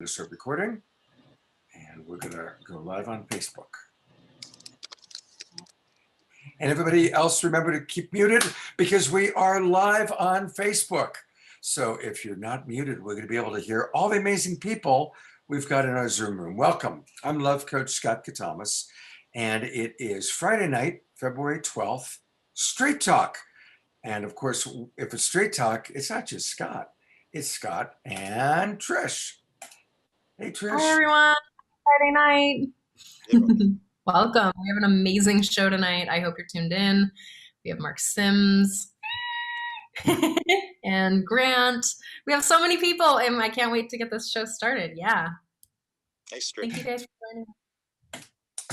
to start recording, and we're gonna go live on Facebook. And everybody else, remember to keep muted because we are live on Facebook. So if you're not muted, we're gonna be able to hear all the amazing people we've got in our Zoom room. Welcome. I'm Love Coach Scott Katamas, and it is Friday night, February 12th, Straight Talk. And of course, if it's Straight Talk, it's not just Scott, it's Scott and Trish. Hey, Trish. Hi, everyone. Friday night. Welcome. We have an amazing show tonight. I hope you're tuned in. We have Mark Sims and Grant. We have so many people, and I can't wait to get this show started. Yeah. Nice, Trish. Thank you guys for joining.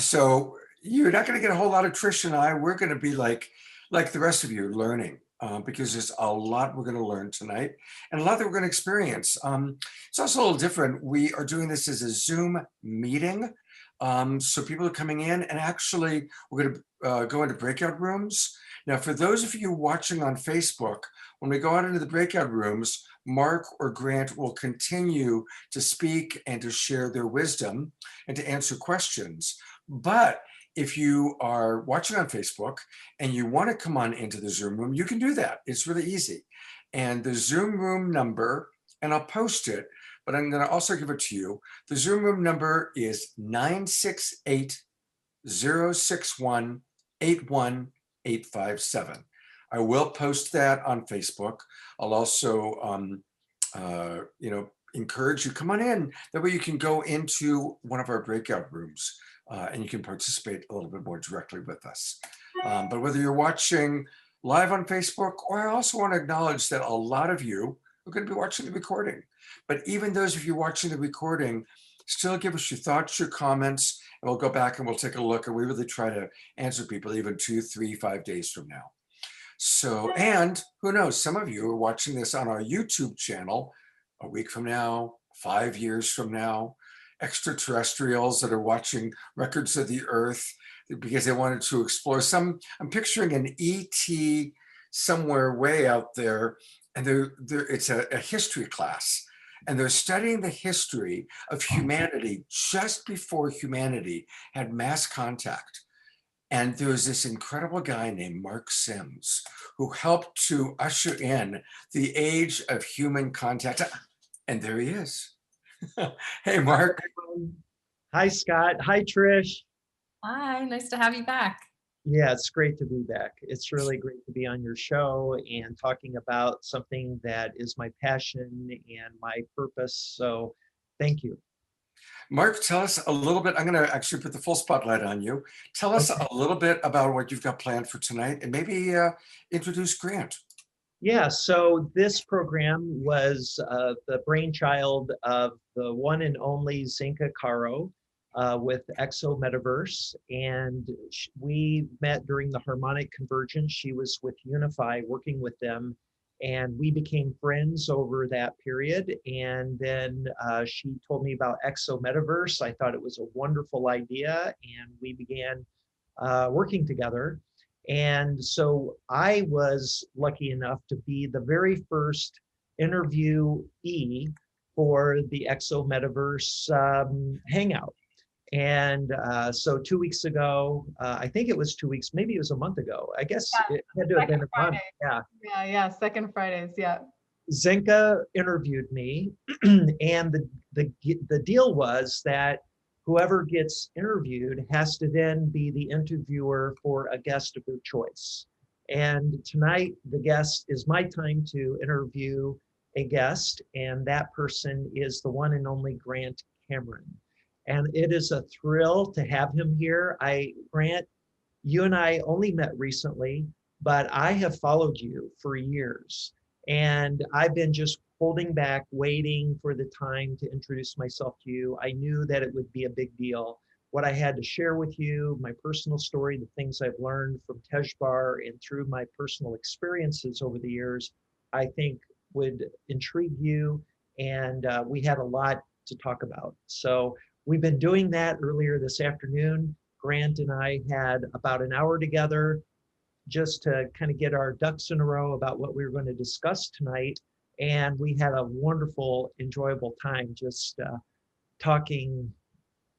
So you're not going to get a whole lot of Trish and I. We're going to be like the rest of you, learning. Because there's a lot we're going to learn tonight and a lot that we're going to experience. It's also a little different. We are doing this as a Zoom meeting. So people are coming in, and actually we're going to go into breakout rooms. Now, for those of you watching on Facebook, when we go out into the breakout rooms, Mark or Grant will continue to speak and to share their wisdom and to answer questions. But if you are watching on Facebook and you want to come on into the Zoom room, you can do that. It's really easy. And the Zoom room number, and I'll post it, but I'm going to also give it to you. The Zoom room number is 968-061-81857. I will post that on Facebook. I'll also, encourage you, come on in. That way you can go into one of our breakout rooms. And you can participate a little bit more directly with us. But whether you're watching live on Facebook, or I also want to acknowledge that a lot of you are going to be watching the recording. But even those of you watching the recording, still give us your thoughts, your comments, and we'll go back and we'll take a look. And we really try to answer people even 2, 3, 5 days from now. So, and who knows, some of you are watching this on our YouTube channel a week from now, 5 years from now. Extraterrestrials that are watching records of the Earth because they wanted to explore some. I'm picturing an ET somewhere way out there, and it's a history class, and they're studying the history of humanity just before humanity had mass contact. And there was this incredible guy named Mark Sims who helped to usher in the age of human contact. And there he is. Hey, Mark. Hi, Scott. Hi, Trish. Hi, nice to have you back. Yeah, it's great to be back. It's really great to be on your show and talking about something that is my passion and my purpose. So thank you. Mark, tell us a little bit. I'm going to actually put the full spotlight on you. Tell us a little bit about what you've got planned for tonight, and maybe introduce Grant. Yeah, so this program was the brainchild of the one and only Zinka Caro with Exo Metaverse, and we met during the harmonic convergence. She was with Unify working with them, and we became friends over that period. And then she told me about Exo Metaverse. I thought it was a wonderful idea, and we began working together. And so I was lucky enough to be the very first interviewee for the Exo Metaverse Hangout. And so 2 weeks ago, I think it was 2 weeks, maybe it was a month ago. I guess it had to have been a month. Yeah, second Fridays, yeah. Zinka interviewed me, and the deal was that whoever gets interviewed has to then be the interviewer for a guest of their choice. And tonight, the guest is my time to interview a guest, and that person is the one and only Grant Cameron. And it is a thrill to have him here. Grant, you and I only met recently, but I have followed you for years. And I've been just holding back, waiting for the time to introduce myself to you. I knew that it would be a big deal. What I had to share with you, my personal story, the things I've learned from Tejbar and through my personal experiences over the years, I think would intrigue you. And we had a lot to talk about. So we've been doing that earlier this afternoon. Grant and I had about an hour together just to kind of get our ducks in a row about what we were going to discuss tonight. And we had a wonderful, enjoyable time just talking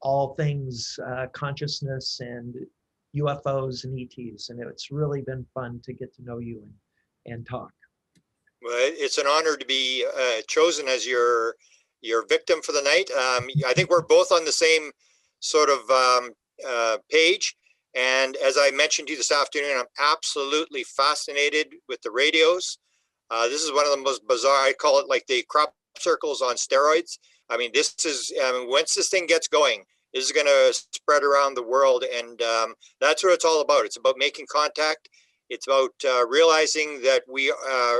all things consciousness and UFOs and ETs. And it's really been fun to get to know you and talk. Well, it's an honor to be chosen as your victim for the night. I think we're both on the same sort of page. And as I mentioned to you this afternoon, I'm absolutely fascinated with the radios. This is one of the most bizarre, I call it like the crop circles on steroids. I mean, this is, once this thing gets going, this is going to spread around the world. And that's what it's all about. It's about making contact. It's about realizing that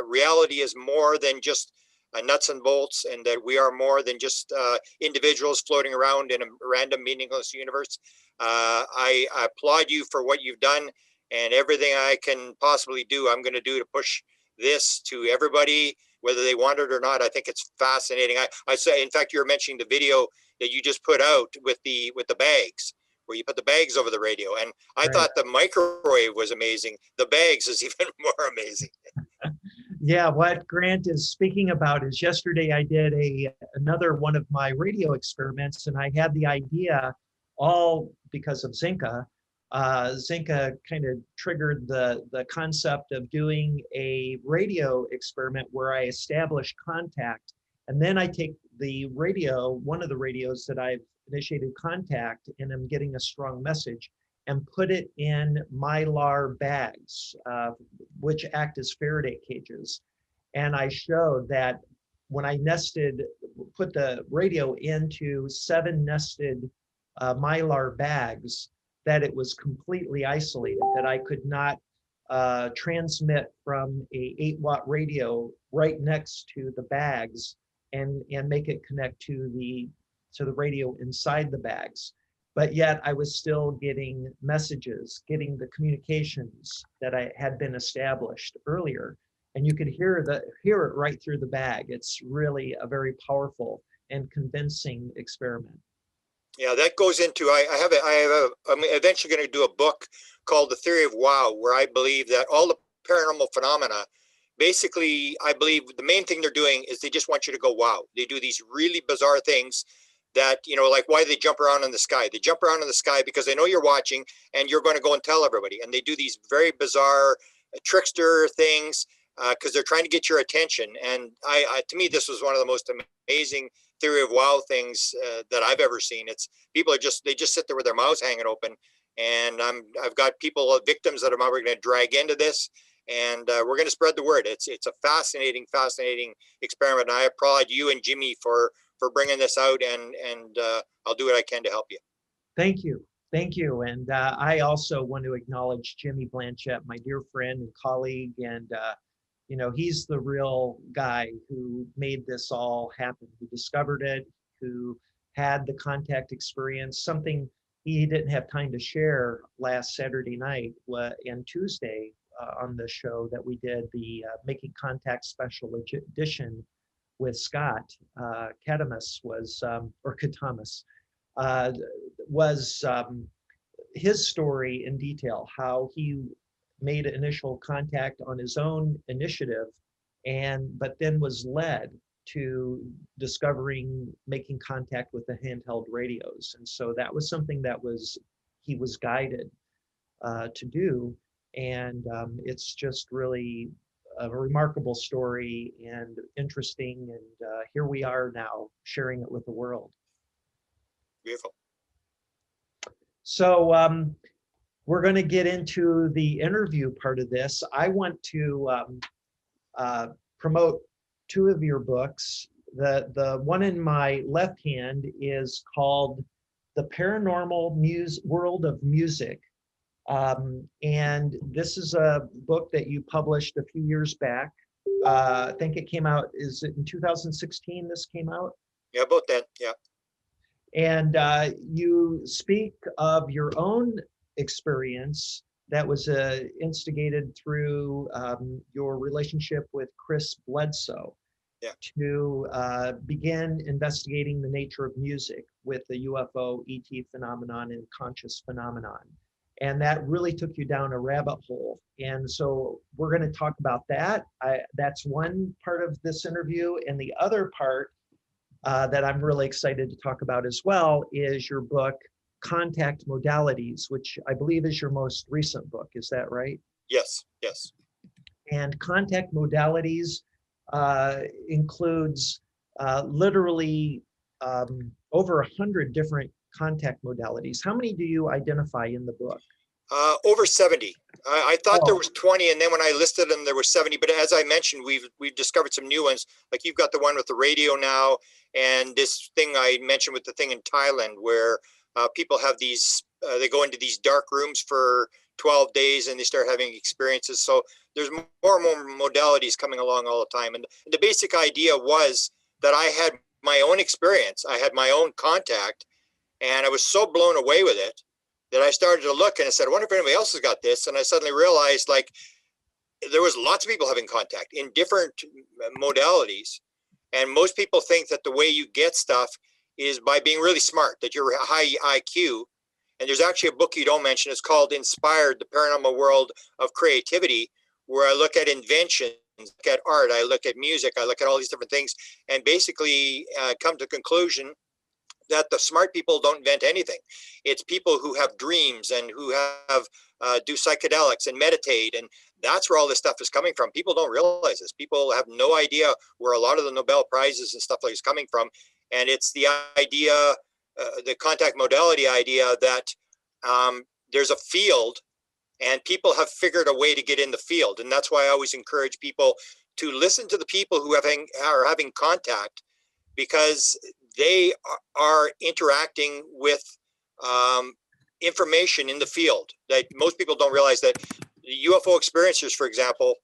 reality is more than just nuts and bolts, and that we are more than just individuals floating around in a random, meaningless universe. I applaud you for what you've done, and everything I can possibly do, I'm going to do to push this to everybody, whether they want it or not. I think it's fascinating. I say, in fact, you were mentioning the video that you just put out with the bags, where you put the bags over the radio. And I thought the microwave was amazing. The bags is even more amazing. Yeah, what Grant is speaking about is yesterday I did another one of my radio experiments, and I had the idea all because of Zinka. Zinka kind of triggered the concept of doing a radio experiment where I establish contact, and then I take the radio, one of the radios that I've initiated contact and I'm getting a strong message, and put it in mylar bags, which act as Faraday cages. And I showed that when I put the radio into 7 nested mylar bags, that it was completely isolated, that I could not transmit from a 8-watt radio right next to the bags and make it connect to the radio inside the bags. But yet I was still getting messages, getting the communications that I had been established earlier. And you could hear it right through the bag. It's really a very powerful and convincing experiment. Yeah, that goes into, I'm eventually going to do a book called The Theory of Wow, where I believe that all the paranormal phenomena, basically, I believe the main thing they're doing is they just want you to go, wow. They do these really bizarre things that, like why they jump around in the sky. They jump around in the sky because they know you're watching and you're going to go and tell everybody. And they do these very bizarre trickster things because they're trying to get your attention. And to me, this was one of the most amazing Theory of Wow things that I've ever seen. It's people they just sit there with their mouths hanging open. And I've got people, victims that I'm going to drag into this. And we're going to spread the word. It's a fascinating experiment. And I applaud you and Jimmy for bringing this out, and I'll do what I can to help you. Thank you. And I also want to acknowledge Jimmy Blanchett, my dear friend and colleague, and he's the real guy who made this all happen, who discovered it, who had the contact experience, something he didn't have time to share last Saturday night and Tuesday on the show that we did, the Making Contact Special Edition with Scott Katamus was his story in detail, how he made initial contact on his own initiative, but then was led to discovering making contact with the handheld radios. And so that was something that he was guided to do. And it's just really a remarkable story and interesting. And here we are now sharing it with the world. Beautiful. So we're going to get into the interview part of this. I want to promote 2 of your books. The one in my left hand is called The Paranormal World of Music. And this is a book that you published a few years back. I think it came out, is it in 2016 this came out? Yeah, about that, yeah. And you speak of your own experience that was instigated through your relationship with Chris Bledsoe, to begin investigating the nature of music with the UFO, ET phenomenon, and conscious phenomenon. And that really took you down a rabbit hole. And so we're going to talk about that. That's one part of this interview. And the other part that I'm really excited to talk about as well is your book, Contact Modalities, which I believe is your most recent book. Is that right? Yes, yes. And contact modalities includes literally over 100 different contact modalities. How many do you identify in the book? Over 70. I thought there Oh. was 20, and then when I listed them, there were 70. But as I mentioned, we've discovered some new ones. Like you've got the one with the radio now, and this thing I mentioned with the thing in Thailand, where people have these. They go into these dark rooms for 12 days, and they start having experiences. So there's more and more modalities coming along all the time. And the basic idea was that I had my own experience. I had my own contact, and I was so blown away with it that I started to look, and I said, I wonder if anybody else has got this. And I suddenly realized, like, there was lots of people having contact in different modalities. And most people think that the way you get stuff is by being really smart, that you're a high IQ. And there's actually a book you don't mention. It's called Inspired, The Paranormal World of Creativity, where I look at inventions, look at art, I look at music, I look at all these different things, and basically come to the conclusion that the smart people don't invent anything. It's people who have dreams and who have do psychedelics and meditate, and that's where all this stuff is coming from. People don't realize this. People have no idea where a lot of the Nobel Prizes and stuff like is coming from, and it's the idea, the contact modality idea, that there's a field, and people have figured a way to get in the field, and that's why I always encourage people to listen to the people who are having contact, because they are interacting with information in the field that most people don't realize. That UFO experiencers, for example,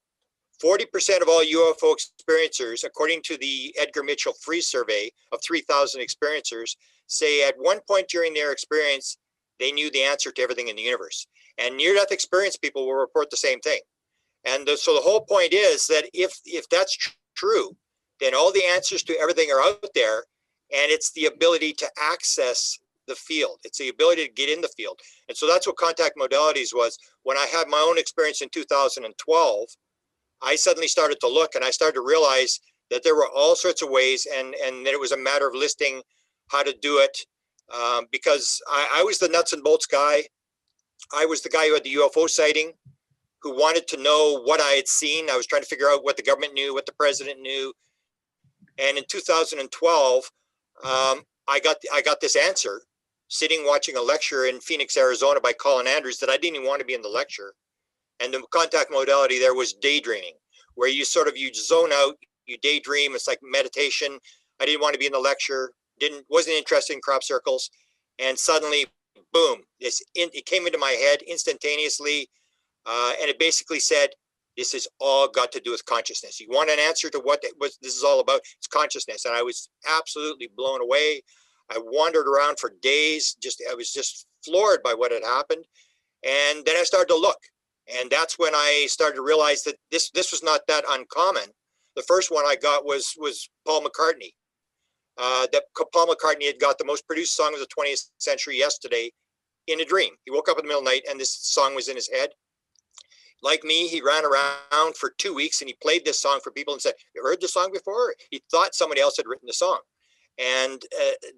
40% of all UFO experiencers, according to the Edgar Mitchell Free Survey of 3,000 experiencers, say at one point during their experience, they knew the answer to everything in the universe. And near-death experience people will report the same thing. And so the whole point is that if that's true, then all the answers to everything are out there. And it's the ability to access the field. It's the ability to get in the field. And so that's what contact modalities was. When I had my own experience in 2012, I suddenly started to look, and I started to realize that there were all sorts of ways, and that it was a matter of listing how to do it, because I was the nuts and bolts guy. I was the guy who had the UFO sighting, who wanted to know what I had seen. I was trying to figure out what the government knew, what the president knew. And in 2012, I got this answer sitting watching a lecture in Phoenix, Arizona by Colin Andrews, that I didn't even want to be in the lecture. And the contact modality there was daydreaming, where you zone out, you daydream. It's like meditation. I didn't want to be in the lecture, wasn't interested in crop circles. And suddenly, boom, it came into my head instantaneously. And it basically said, this has all got to do with consciousness. You want an answer to what this is all about? It's consciousness. And I was absolutely blown away. I wandered around for days. I was just floored by what had happened. And then I started to look. And that's when I started to realize that this was not that uncommon. The first one I got was Paul McCartney. That Paul McCartney had got the most produced song of the 20th century yesterday in a dream. He woke up in the middle of the night and this song was in his head. Like me, he ran around for 2 weeks and he played this song for people and said, "You heard this song before?" He thought somebody else had written the song. And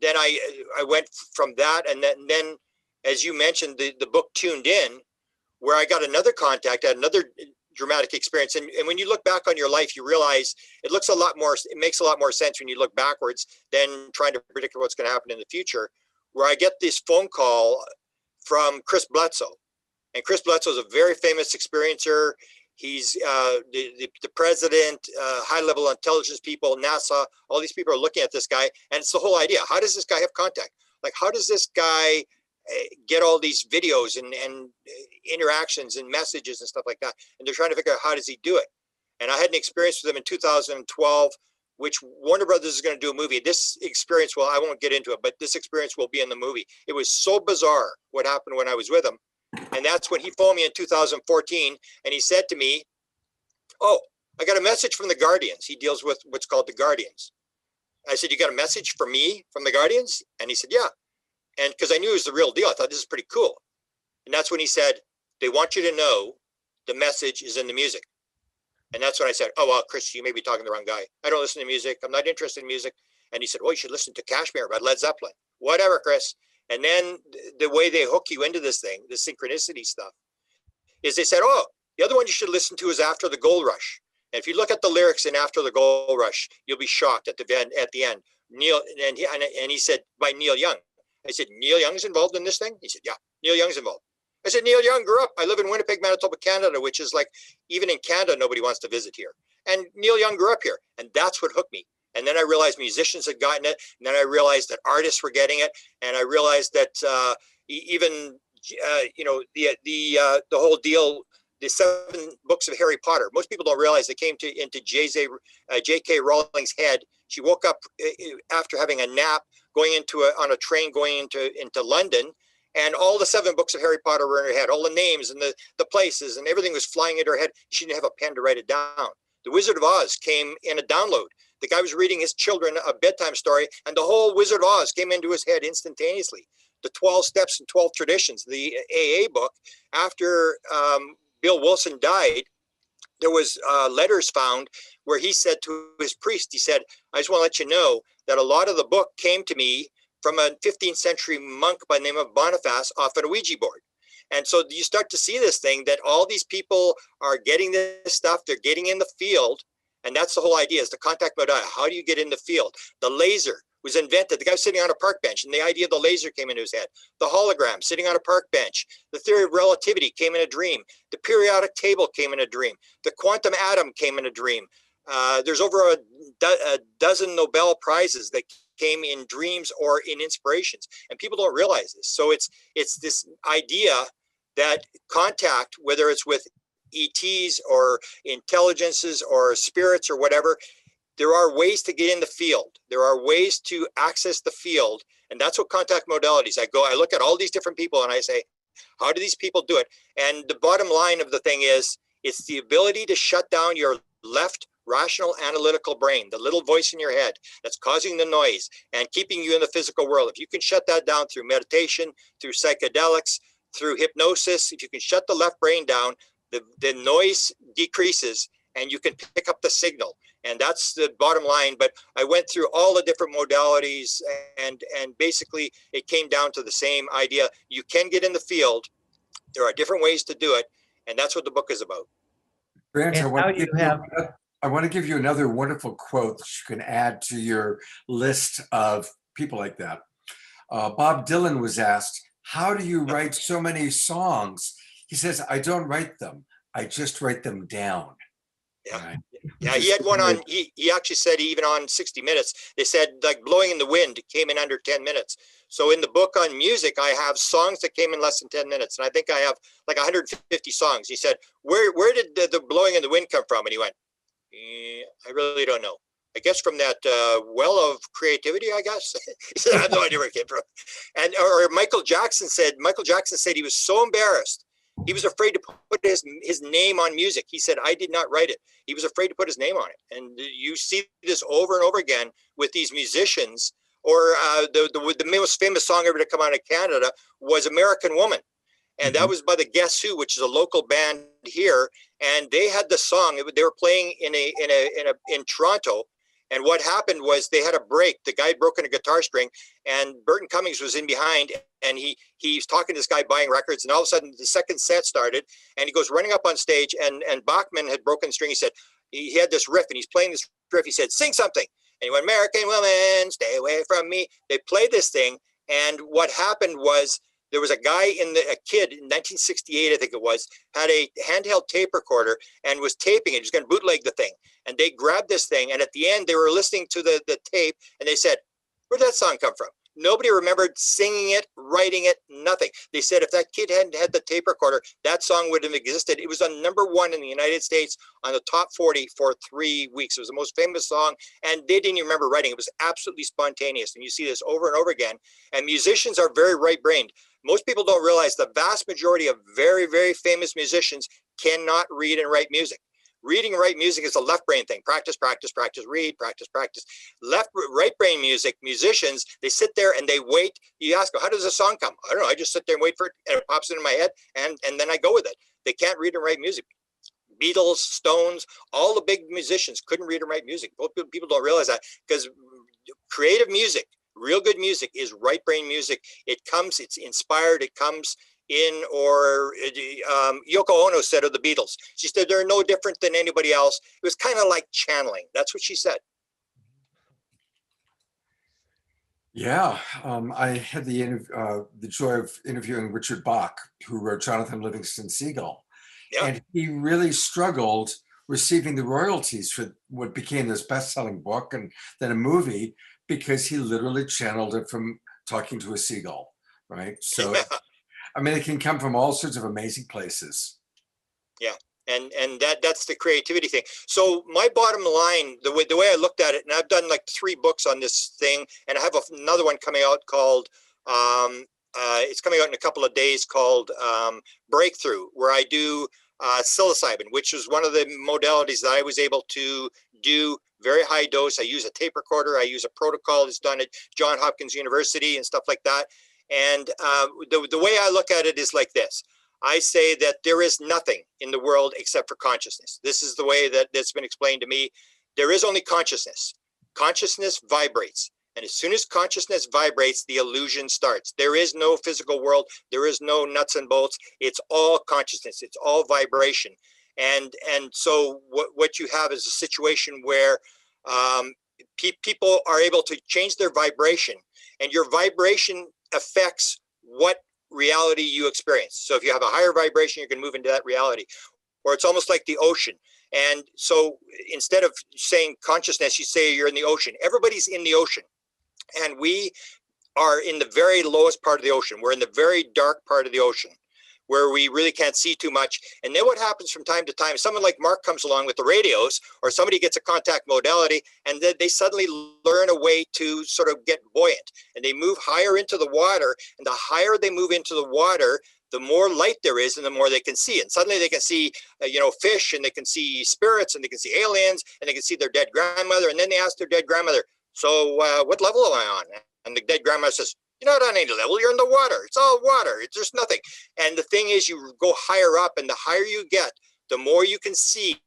then I went from that. And then, as you mentioned, the book Tuned In, where I got another contact, had another dramatic experience. And when you look back on your life, you realize it makes a lot more sense when you look backwards than trying to predict what's going to happen in the future, where I get this phone call from Chris Bledsoe. And Chris Bledsoe is a very famous experiencer. He's the president, high-level intelligence people, NASA, all these people are looking at this guy. And it's the whole idea. How does this guy have contact? Like, how does this guy get all these videos and interactions and messages and stuff like that? And they're trying to figure out, how does he do it? And I had an experience with him in 2012, which Warner Brothers is going to do a movie. This experience, well, I won't get into it, but this experience will be in the movie. It was so bizarre what happened when I was with him. And that's when he phoned me in 2014, and he said to me, "Oh, I got a message from the Guardians." He deals with what's called the Guardians. I said, "You got a message for me from the Guardians?" And he said, "Yeah." And because I knew it was the real deal, I thought, this is pretty cool. And that's when he said, "They want you to know the message is in the music." And that's when I said, "Oh, well, Chris, you may be talking to the wrong guy. I don't listen to music. I'm not interested in music." And he said, well, you should listen to Kashmir by Led Zeppelin. Whatever, Chris. And then the way they hook you into this thing, the synchronicity stuff, is they said, oh, the other one you should listen to is After the Gold Rush. And if you look at the lyrics in After the Gold Rush, you'll be shocked at the end. Neil, and he said, by Neil Young. I said, Neil Young's involved in this thing? He said, yeah, Neil Young's involved. I said, Neil Young grew up. I live in Winnipeg, Manitoba, Canada, which is like, even in Canada, nobody wants to visit here. And Neil Young grew up here. And that's what hooked me. And then I realized musicians had gotten it. And then I realized that artists were getting it. And I realized that even, the whole deal, the 7 books of Harry Potter, most people don't realize they came into J.K. Rowling's head. She woke up after having a nap, going on a train going into London. And all the 7 books of Harry Potter were in her head, all the names and the places and everything was flying into her head. She didn't have a pen to write it down. The Wizard of Oz came in a download. The guy was reading his children a bedtime story and the whole Wizard of Oz came into his head instantaneously. The 12 Steps and 12 Traditions, the AA book, after Bill Wilson died, there was letters found where he said to his priest, he said, I just want to let you know that a lot of the book came to me from a 15th century monk by the name of Boniface off an Ouija board. And so you start to see this thing that all these people are getting this stuff, they're getting in the field. And that's the whole idea, is the contact modality. How do you get in the field? The laser was invented. The guy was sitting on a park bench and the idea of the laser came into his head. The hologram sitting on a park bench. The theory of relativity came in a dream. The periodic table came in a dream. The quantum atom came in a dream. There's over a dozen Nobel Prizes that came in dreams or in inspirations, and people don't realize this. So it's this idea that contact, whether it's with ETs or intelligences or spirits or whatever, there are ways to get in the field. There are ways to access the field, and that's what contact modalities. I look at all these different people and I say, how do these people do it? And the bottom line of the thing is, it's the ability to shut down your left rational analytical brain, the little voice in your head that's causing the noise and keeping you in the physical world. If you can shut that down through meditation, through psychedelics, through hypnosis, if you can shut the left brain down, the noise decreases and you can pick up the signal. And that's the bottom line. But I went through all the different modalities and basically it came down to the same idea. You can get in the field. There are different ways to do it. And that's what the book is about. Grant, And I want to give you another wonderful quote that you can add to your list of people like that. Bob Dylan was asked, how do you write so many songs? He says, I don't write them. I just write them down. Yeah. Right? Yeah, he had one on, he actually said, even on 60 Minutes, they said like Blowing in the Wind came in under 10 minutes. So in the book on music, I have songs that came in less than 10 minutes. And I think I have like 150 songs. He said, where did the Blowing in the Wind come from? And he went, I really don't know. I guess from that well of creativity, I guess. He said, I have no idea where it came from. And or Michael Jackson said he was so embarrassed. He was afraid to put his name on music. He said, I did not write it. He was afraid to put his name on it. And you see this over and over again with these musicians. Or the most famous song ever to come out of Canada was American Woman. And that was by the Guess Who, which is a local band here. And they had the song. They were playing in Toronto. And what happened was they had a break. The guy had broken a guitar string, and Burton Cummings was in behind. And he's talking to this guy buying records. And all of a sudden, the second set started, and he goes running up on stage. And Bachman had broken the string. He said he had this riff, and he's playing this riff. He said, "Sing something." And he went, "American woman, stay away from me." They played this thing, and what happened was, there was a guy a kid in 1968, I think it was, had a handheld tape recorder and was taping it. He was going to bootleg the thing. And they grabbed this thing. And at the end, they were listening to the tape and they said, where'd that song come from? Nobody remembered singing it, writing it, nothing. They said if that kid hadn't had the tape recorder, that song would have existed. It was on #1 in the United States on the top 40 for 3 weeks. It was the most famous song, and they didn't even remember writing. It was absolutely spontaneous. And you see this over and over again. And musicians are very right-brained. Most people don't realize the vast majority of very, very famous musicians cannot read and write music. Reading and write music is a left brain thing. Practice, practice, practice, read, practice, practice. Right brain musicians, they sit there and they wait. You ask them, how does a song come? I don't know. I just sit there and wait for it, and it pops into my head, and then I go with it. They can't read and write music. Beatles, Stones, all the big musicians couldn't read and write music. People don't realize that, because creative music, real good music is right brain music. It comes, it's inspired, it comes in, or Yoko Ono said of the Beatles, she said, they're no different than anybody else. It was kind of like channeling. That's what she said. Yeah, I had the joy of interviewing Richard Bach, who wrote Jonathan Livingston Seagull. Yeah. And he really struggled receiving the royalties for what became this best-selling book and then a movie, because he literally channeled it from talking to a seagull, right? So, I mean, it can come from all sorts of amazing places. Yeah. And that's the creativity thing. So my bottom line, the way I looked at it, and I've done like 3 books on this thing, and I have another one coming out called, it's coming out in a couple of days, called Breakthrough, where I do psilocybin, which is one of the modalities that I was able to do very high dose. I use a tape recorder. I use a protocol that's done at Johns Hopkins University and stuff like that. And the way I look at it is like this. I say that there is nothing in the world except for consciousness. This is the way that it's been explained to me. There is only consciousness. Consciousness vibrates. And as soon as consciousness vibrates, the illusion starts. There is no physical world. There is no nuts and bolts. It's all consciousness. It's all vibration. And so what you have is a situation where people are able to change their vibration, and your vibration affects what reality you experience. So if you have a higher vibration, you can move into that reality. Or it's almost like the ocean. And so instead of saying consciousness, you say you're in the ocean. Everybody's in the ocean. And we are in the very lowest part of the ocean. We're in the very dark part of the ocean, where we really can't see too much. And then what happens from time to time, someone like Mark comes along with the radios, or somebody gets a contact modality, and then they suddenly learn a way to sort of get buoyant, and they move higher into the water. And the higher they move into the water, the more light there is, and the more they can see. And suddenly they can see, fish, and they can see spirits, and they can see aliens, and they can see their dead grandmother. And then they ask their dead grandmother, so what level am I on? And the dead grandmother says, you're not on any level, you're in the water. It's all water, there's nothing. And the thing is, you go higher up, and the higher you get, the more you can see,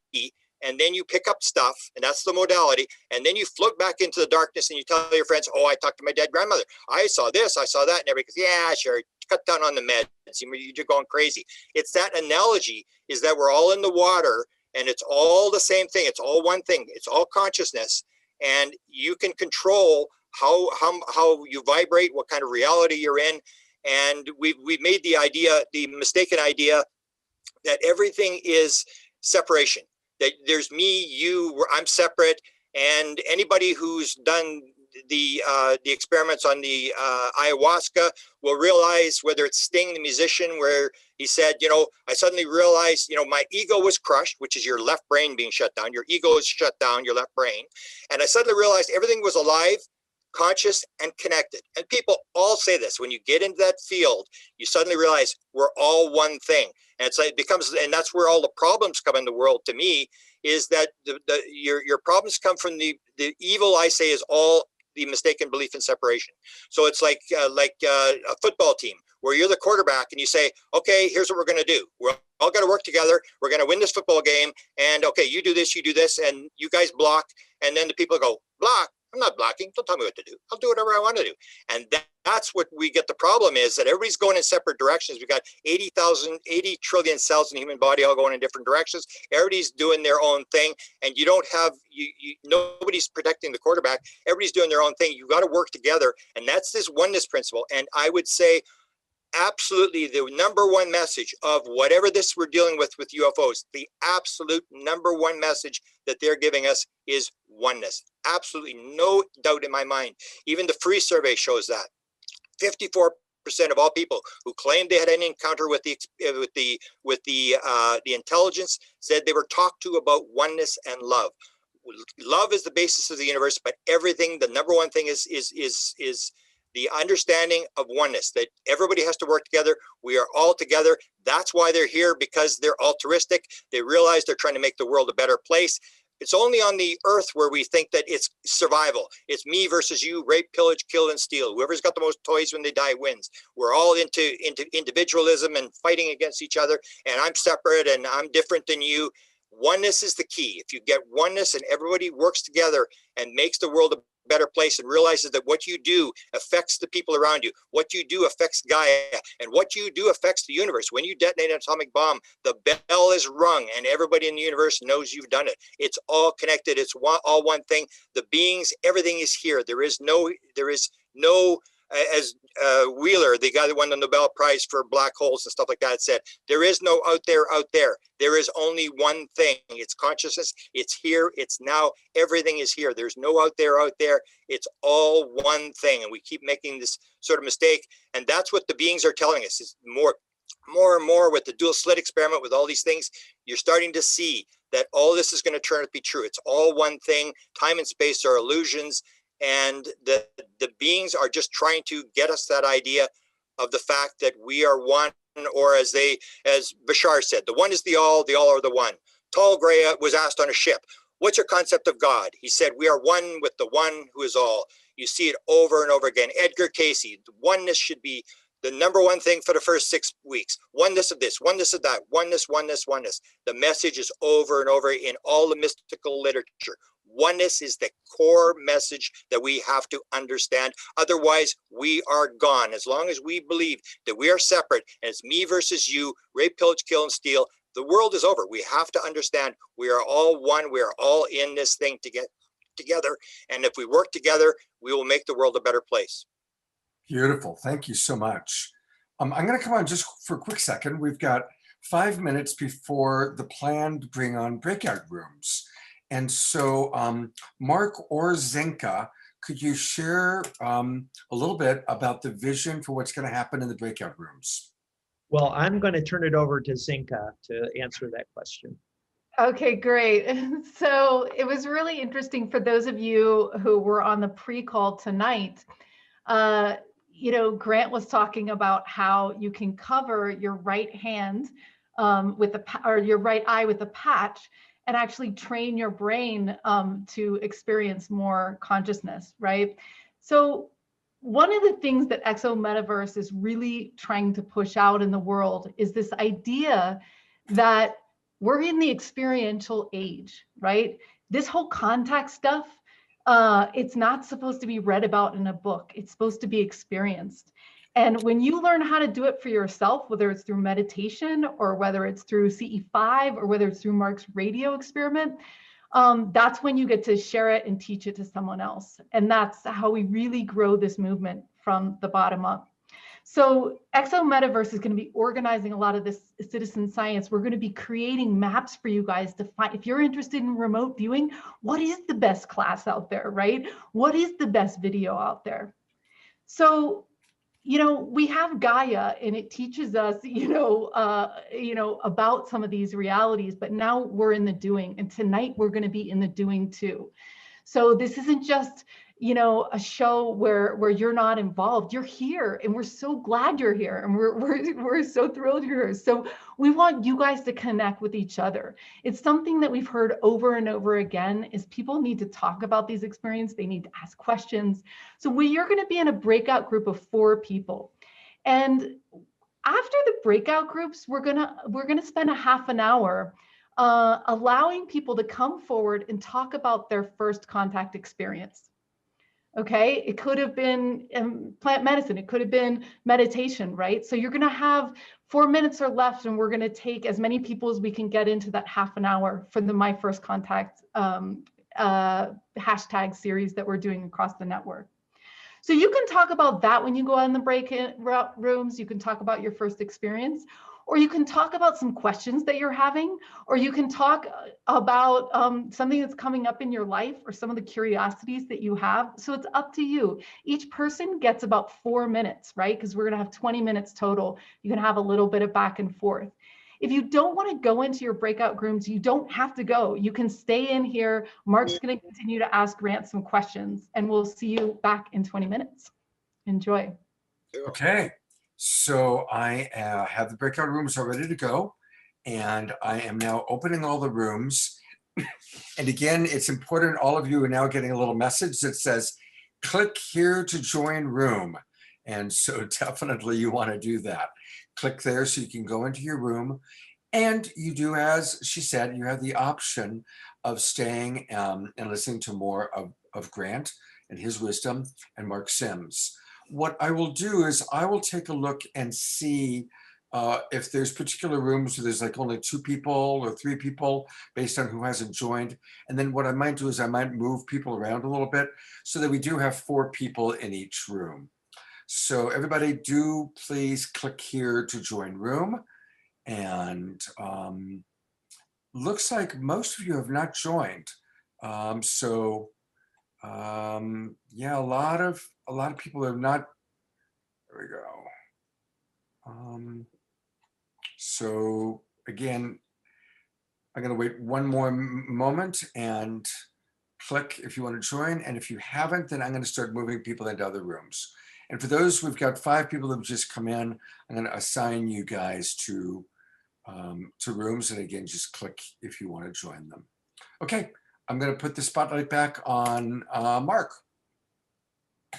and then you pick up stuff, and that's the modality. And then you float back into the darkness, and you tell your friends, oh, I talked to my dead grandmother. I saw this, I saw that. And everybody goes, yeah, sure, cut down on the meds. You're going crazy. It's that analogy, is that we're all in the water, and it's all the same thing. It's all one thing. It's all consciousness. And you can control how you vibrate, what kind of reality you're in. And we've made the mistaken idea that everything is separation, that there's me, you, I'm separate. And anybody who's done the experiments on the ayahuasca will realize, whether it's Sting, the musician, where he said, I suddenly realized, my ego was crushed, which is your left brain being shut down. Your ego is shut down, your left brain. And I suddenly realized everything was alive, conscious, and connected. And people all say this. When you get into that field, you suddenly realize we're all one thing. And it's like it becomes, and that's where all the problems come in the world, to me, is that your problems come from the evil, I say, is all the mistaken belief in separation. So it's like a football team, where you're the quarterback and you say, okay, here's what we're going to do. We're all going to work together. We're going to win this football game. And okay, you do this, and you guys block. And then the people go, block. I'm not blocking. Don't tell me what to do. I'll do whatever I want to do. And that's what we get. The problem is that everybody's going in separate directions. We've got 80 trillion cells in the human body, all going in different directions. Everybody's doing their own thing. And you don't have, nobody's protecting the quarterback. Everybody's doing their own thing. You got to work together. And that's this oneness principle. And I would say, absolutely, the number one message of whatever this we're dealing with UFOs, the absolute number one message that they're giving us is oneness. Absolutely no doubt in my mind. Even the free survey shows that 54% of all people who claimed they had an encounter with the intelligence said they were talked to about oneness and love. Love is the basis of the universe, but everything, the number one thing is the understanding of oneness, that everybody has to work together. We are all together. That's why they're here, because they're altruistic. They realize they're trying to make the world a better place. It's only on the earth where we think that it's survival. It's me versus you, rape, pillage, kill, and steal. Whoever's got the most toys when they die wins. We're all into individualism and fighting against each other. And I'm separate and I'm different than you. Oneness is the key. If you get oneness and everybody works together and makes the world a better place and realizes that what you do affects the people around you. What you do affects Gaia, and what you do affects the universe. When you detonate an atomic bomb, the bell is rung and everybody in the universe knows you've done it. It's all connected. It's all one thing. The beings, everything is here. There is no, as Wheeler, the guy that won the Nobel Prize for black holes and stuff like that, said, there is no out there, out there. There is only one thing. It's consciousness. It's here. It's now. Everything is here. There's no out there, out there. It's all one thing. And we keep making this sort of mistake. And that's what the beings are telling us. Is more and more with the dual slit experiment, with all these things, you're starting to see that all this is going to turn out to be true. It's all one thing. Time and space are illusions. And the beings are just trying to get us that idea of the fact that we are one, or as Bashar said, the one is the all are the one. Tall Gray was asked on a ship, what's your concept of God? He said, we are one with the one who is all. You see it over and over again. Edgar Cayce, oneness should be the number one thing for the first 6 weeks. Oneness of this, oneness of that, oneness, oneness, oneness. The message is over and over in all the mystical literature. Oneness is the core message that we have to understand. Otherwise, we are gone. As long as we believe that we are separate and it's me versus you, rape, pillage, kill, and steal, the world is over. We have to understand we are all one. We are all in this thing to get together. And if we work together, we will make the world a better place. Beautiful. Thank you so much. I'm going to come on just for a quick second. We've got 5 minutes before the planned bring on breakout rooms. And so, Mark or Zinka, could you share a little bit about the vision for what's going to happen in the breakout rooms? Well, I'm going to turn it over to Zinka to answer that question. Okay, great. So it was really interesting for those of you who were on the pre-call tonight. Grant was talking about how you can cover your right hand or your right eye with a patch and actually train your brain to experience more consciousness, right? So one of the things that Exo Metaverse is really trying to push out in the world is this idea that we're in the experiential age, right? This whole contact stuff, it's not supposed to be read about in a book. It's supposed to be experienced. And when you learn how to do it for yourself, whether it's through meditation or whether it's through CE5 or whether it's through Mark's radio experiment, that's when you get to share it and teach it to someone else. And that's how we really grow this movement from the bottom up. So Exo Metaverse is going to be organizing a lot of this citizen science. We're going to be creating maps for you guys to find, if you're interested in remote viewing, what is the best class out there, right? What is the best video out there? So, we have Gaia and it teaches us, about some of these realities, but now we're in the doing, and tonight we're going to be in the doing too. So this isn't just, a show where you're not involved. You're here, and we're so glad you're here, and we're so thrilled you're here. So we want you guys to connect with each other. It's something that we've heard over and over again is people need to talk about these experiences. They need to ask questions. So you're going to be in a breakout group of 4 people, and after the breakout groups, we're gonna spend a half an hour allowing people to come forward and talk about their first contact experience. Okay, it could have been plant medicine, it could have been meditation, right? So you're gonna have 4 minutes or left, and we're gonna take as many people as we can get into that half an hour for the My First Contact hashtag series that we're doing across the network. So you can talk about that when you go in the break-in rooms. You can talk about your first experience, or you can talk about some questions that you're having, or you can talk about something that's coming up in your life or some of the curiosities that you have. So it's up to you. Each person gets about 4 minutes, right? Because we're gonna have 20 minutes total. You can have a little bit of back and forth. If you don't want to go into your breakout rooms, you don't have to go. You can stay in here. Mark's going to continue to ask Grant some questions, and we'll see you back in 20 minutes. Enjoy. Okay, so I have the breakout rooms all ready to go, and I am now opening all the rooms. And again, it's important, all of you are now getting a little message that says, click here to join room. And so definitely you want to do that. Click there so you can go into your room. And you do, as she said, you have the option of staying and listening to more of Grant and his wisdom, and Mark Sims. What I will do is I will take a look and see if there's particular rooms where there's like only 2 people or 3 people based on who hasn't joined. And then what I might do is I might move people around a little bit so that we do have 4 people in each room. So everybody do please click here to join room. And looks like most of you have not joined. Yeah, a lot of people have not. There we go. So again, I'm going to wait one more moment and click if you want to join. And if you haven't, then I'm going to start moving people into other rooms. And for those, we've got 5 people that have just come in. I'm going to assign you guys to rooms. And again, just click if you want to join them. Okay, I'm going to put the spotlight back on Mark.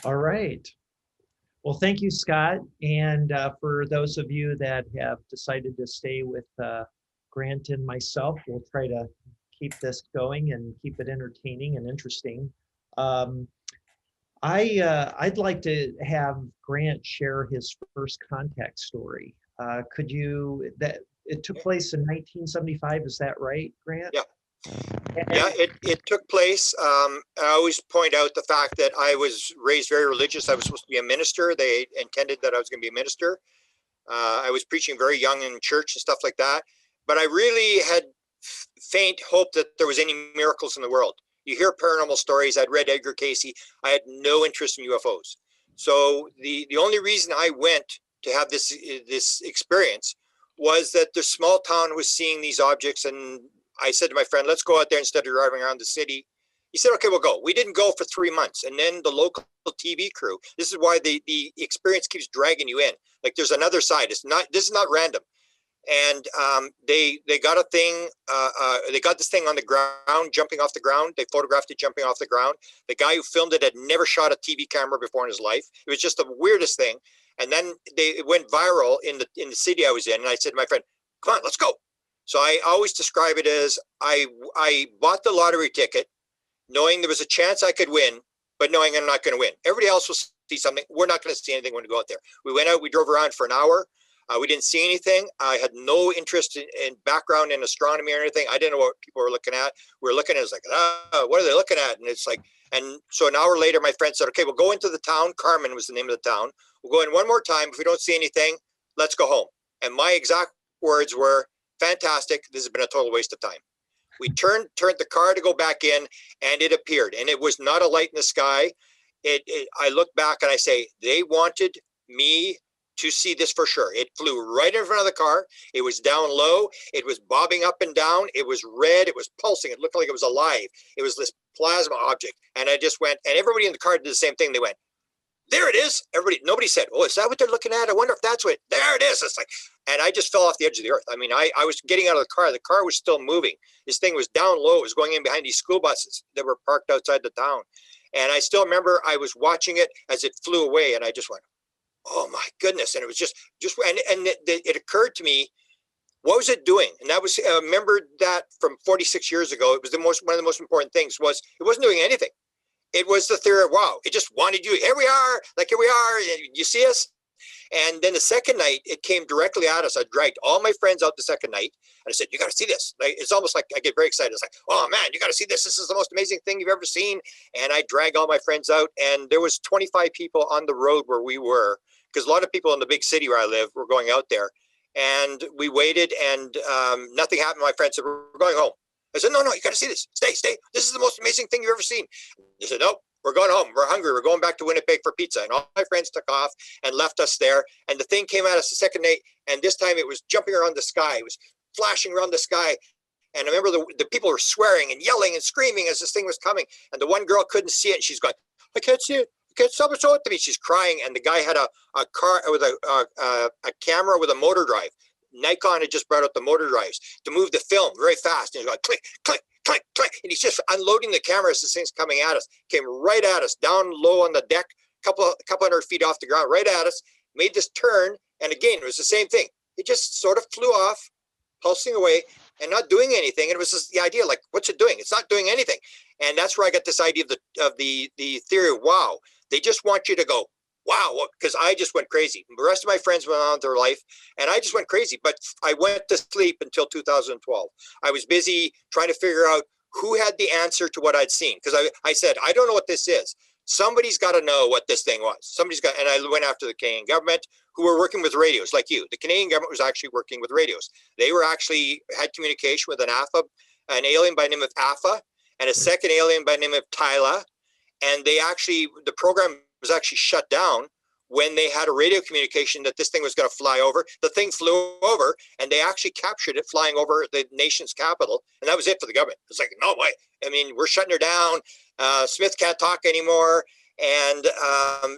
All right. Well, thank you, Scott. And for those of you that have decided to stay with Grant and myself, we'll try to keep this going and keep it entertaining and interesting. I'd like to have Grant share his first contact story. Could you, it took place in 1975, is that right, Grant? Yeah. Yeah, it took place. I always point out the fact that I was raised very religious. I was supposed to be a minister. They intended that I was going to be a minister. I was preaching very young in church and stuff like that. But I really had faint hope that there was any miracles in the world. You hear paranormal stories. I'd read Edgar Cayce. I had no interest in UFOs. So the only reason I went to have this experience was that the small town was seeing these objects, and I said to my friend, let's go out there instead of driving around the city. He said, okay, we'll go. We didn't go for 3 months. And then the local TV crew, this is why the experience keeps dragging you in. Like there's another side. This is not random. And they got a thing, they got this thing on the ground, jumping off the ground. They photographed it jumping off the ground. The guy who filmed it had never shot a TV camera before in his life. It was just the weirdest thing. And then it went viral in the city I was in. And I said to my friend, come on, let's go. So I always describe it as I bought the lottery ticket, knowing there was a chance I could win, but knowing I'm not going to win. Everybody else will see something. We're not going to see anything when we go out there. We went out, we drove around for an hour. We didn't see anything. I had no interest in background in astronomy or anything. I didn't know what people were looking at. We were looking at it, it's like, what are they looking at? And it's like, and so an hour later, my friend said, okay, we'll go into the town. Carmen was the name of the town. We'll go in one more time. If we don't see anything, let's go home. And my exact words were, fantastic. This has been a total waste of time. We turned the car to go back in, and it appeared, and it was not a light in the sky. I look back and I say, they wanted me to see this for sure. It flew right in front of the car. It was down low. It was bobbing up and down. It was red. It was pulsing. It looked like it was alive. It was this plasma object. And I just went, and everybody in the car did the same thing. They went, there it is. Nobody said, oh, is that what they're looking at? I wonder if that's what, there it is. It's like, and I just fell off the edge of the earth. I mean, I was getting out of the car. The car was still moving. This thing was down low. It was going in behind these school buses that were parked outside the town. And I still remember I was watching it as it flew away, and I just went, oh my goodness. And it was just and it occurred to me, what was it doing? And that was, I remember that from 46 years ago. It was one of the most important things was it wasn't doing anything. It was the theory of, wow, it just wanted you. Here we are, like here we are. You see us? And then the second night, it came directly at us. I dragged all my friends out the second night. And I said, you got to see this. Like, it's almost like I get very excited. It's like, oh man, you got to see this. This is the most amazing thing you've ever seen. And I dragged all my friends out. And there was 25 people on the road where we were, because a lot of people in the big city where I live were going out there. And we waited, and nothing happened. My friend said, we're going home. I said, no, you got to see this. Stay. This is the most amazing thing you've ever seen. They said, nope, we're going home. We're hungry. We're going back to Winnipeg for pizza. And all my friends took off and left us there. And the thing came at us the second night. And this time it was jumping around the sky. It was flashing around the sky. And I remember the people were swearing and yelling and screaming as this thing was coming. And the one girl couldn't see it. And she's going, I can't see it. I can't stop it. Show it to me. She's crying. And the guy had a car with a camera with a motor drive. Nikon had just brought out the motor drives to move the film very fast. And he's going click, click, click, click. And he's just unloading the camera as this thing's coming at us. Came right at us, down low on the deck, couple hundred feet off the ground, right at us, made this turn. And again, it was the same thing. It just sort of flew off, pulsing away and not doing anything. And it was just the idea, like, what's it doing? It's not doing anything. And that's where I got this idea of the theory of wow. They just want you to go, wow, because I just went crazy. The rest of my friends went on with their life, and I just went crazy. But I went to sleep until 2012. I was busy trying to figure out who had the answer to what I'd seen. Because I said, I don't know what this is. Somebody's got to know what this thing was. Somebody's got, and I went after the Canadian government, who were working with radios like you. The Canadian government was actually working with radios. They were actually had communication with an alien by the name of AFA, and a second alien by the name of Tyla. And they actually, the program was actually shut down when they had a radio communication that this thing was going to fly over. The thing flew over, and they actually captured it flying over the nation's capital. And that was it for the government. It's like, no way. I mean, we're shutting her down. Smith can't talk anymore. And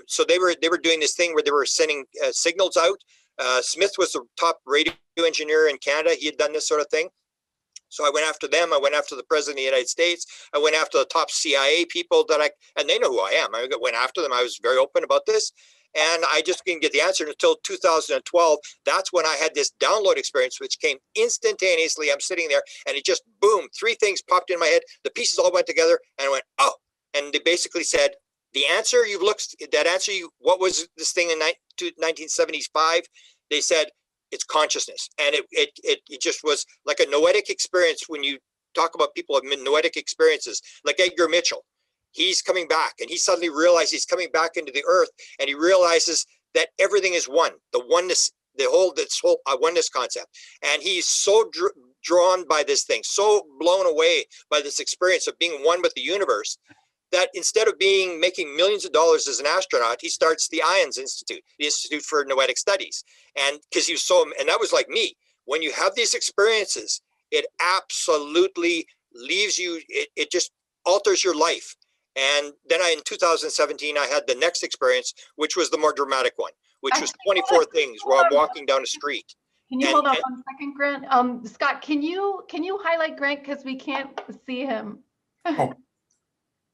so they were doing this thing where they were sending signals out. Smith was the top radio engineer in Canada. He had done this sort of thing. So I went after them. I went after the president of the United States. I went after the top CIA people and they know who I am. I went after them. I was very open about this. And I just didn't get the answer until 2012. That's when I had this download experience, which came instantaneously. I'm sitting there and it just, boom, 3 things popped in my head. The pieces all went together and I went, oh, and they basically said, the answer what was this thing in 1975? They said, it's consciousness. And it just was like a noetic experience. When you talk about people who have noetic experiences, like Edgar Mitchell, he's coming back and he suddenly realizes he's coming back into the earth, and he realizes that everything is one, the oneness, this whole oneness concept. And he's so drawn by this thing, so blown away by this experience of being one with the universe, that instead of making millions of dollars as an astronaut, he starts the IONS Institute, the Institute for Noetic Studies. And because and that was like me. When you have these experiences, it absolutely leaves you, it just alters your life. And then in 2017, I had the next experience, which was the more dramatic one, which was 24 things while I'm walking down a street. Can you hold on 1 second, Grant? Scott, can you highlight Grant, because we can't see him? Oh.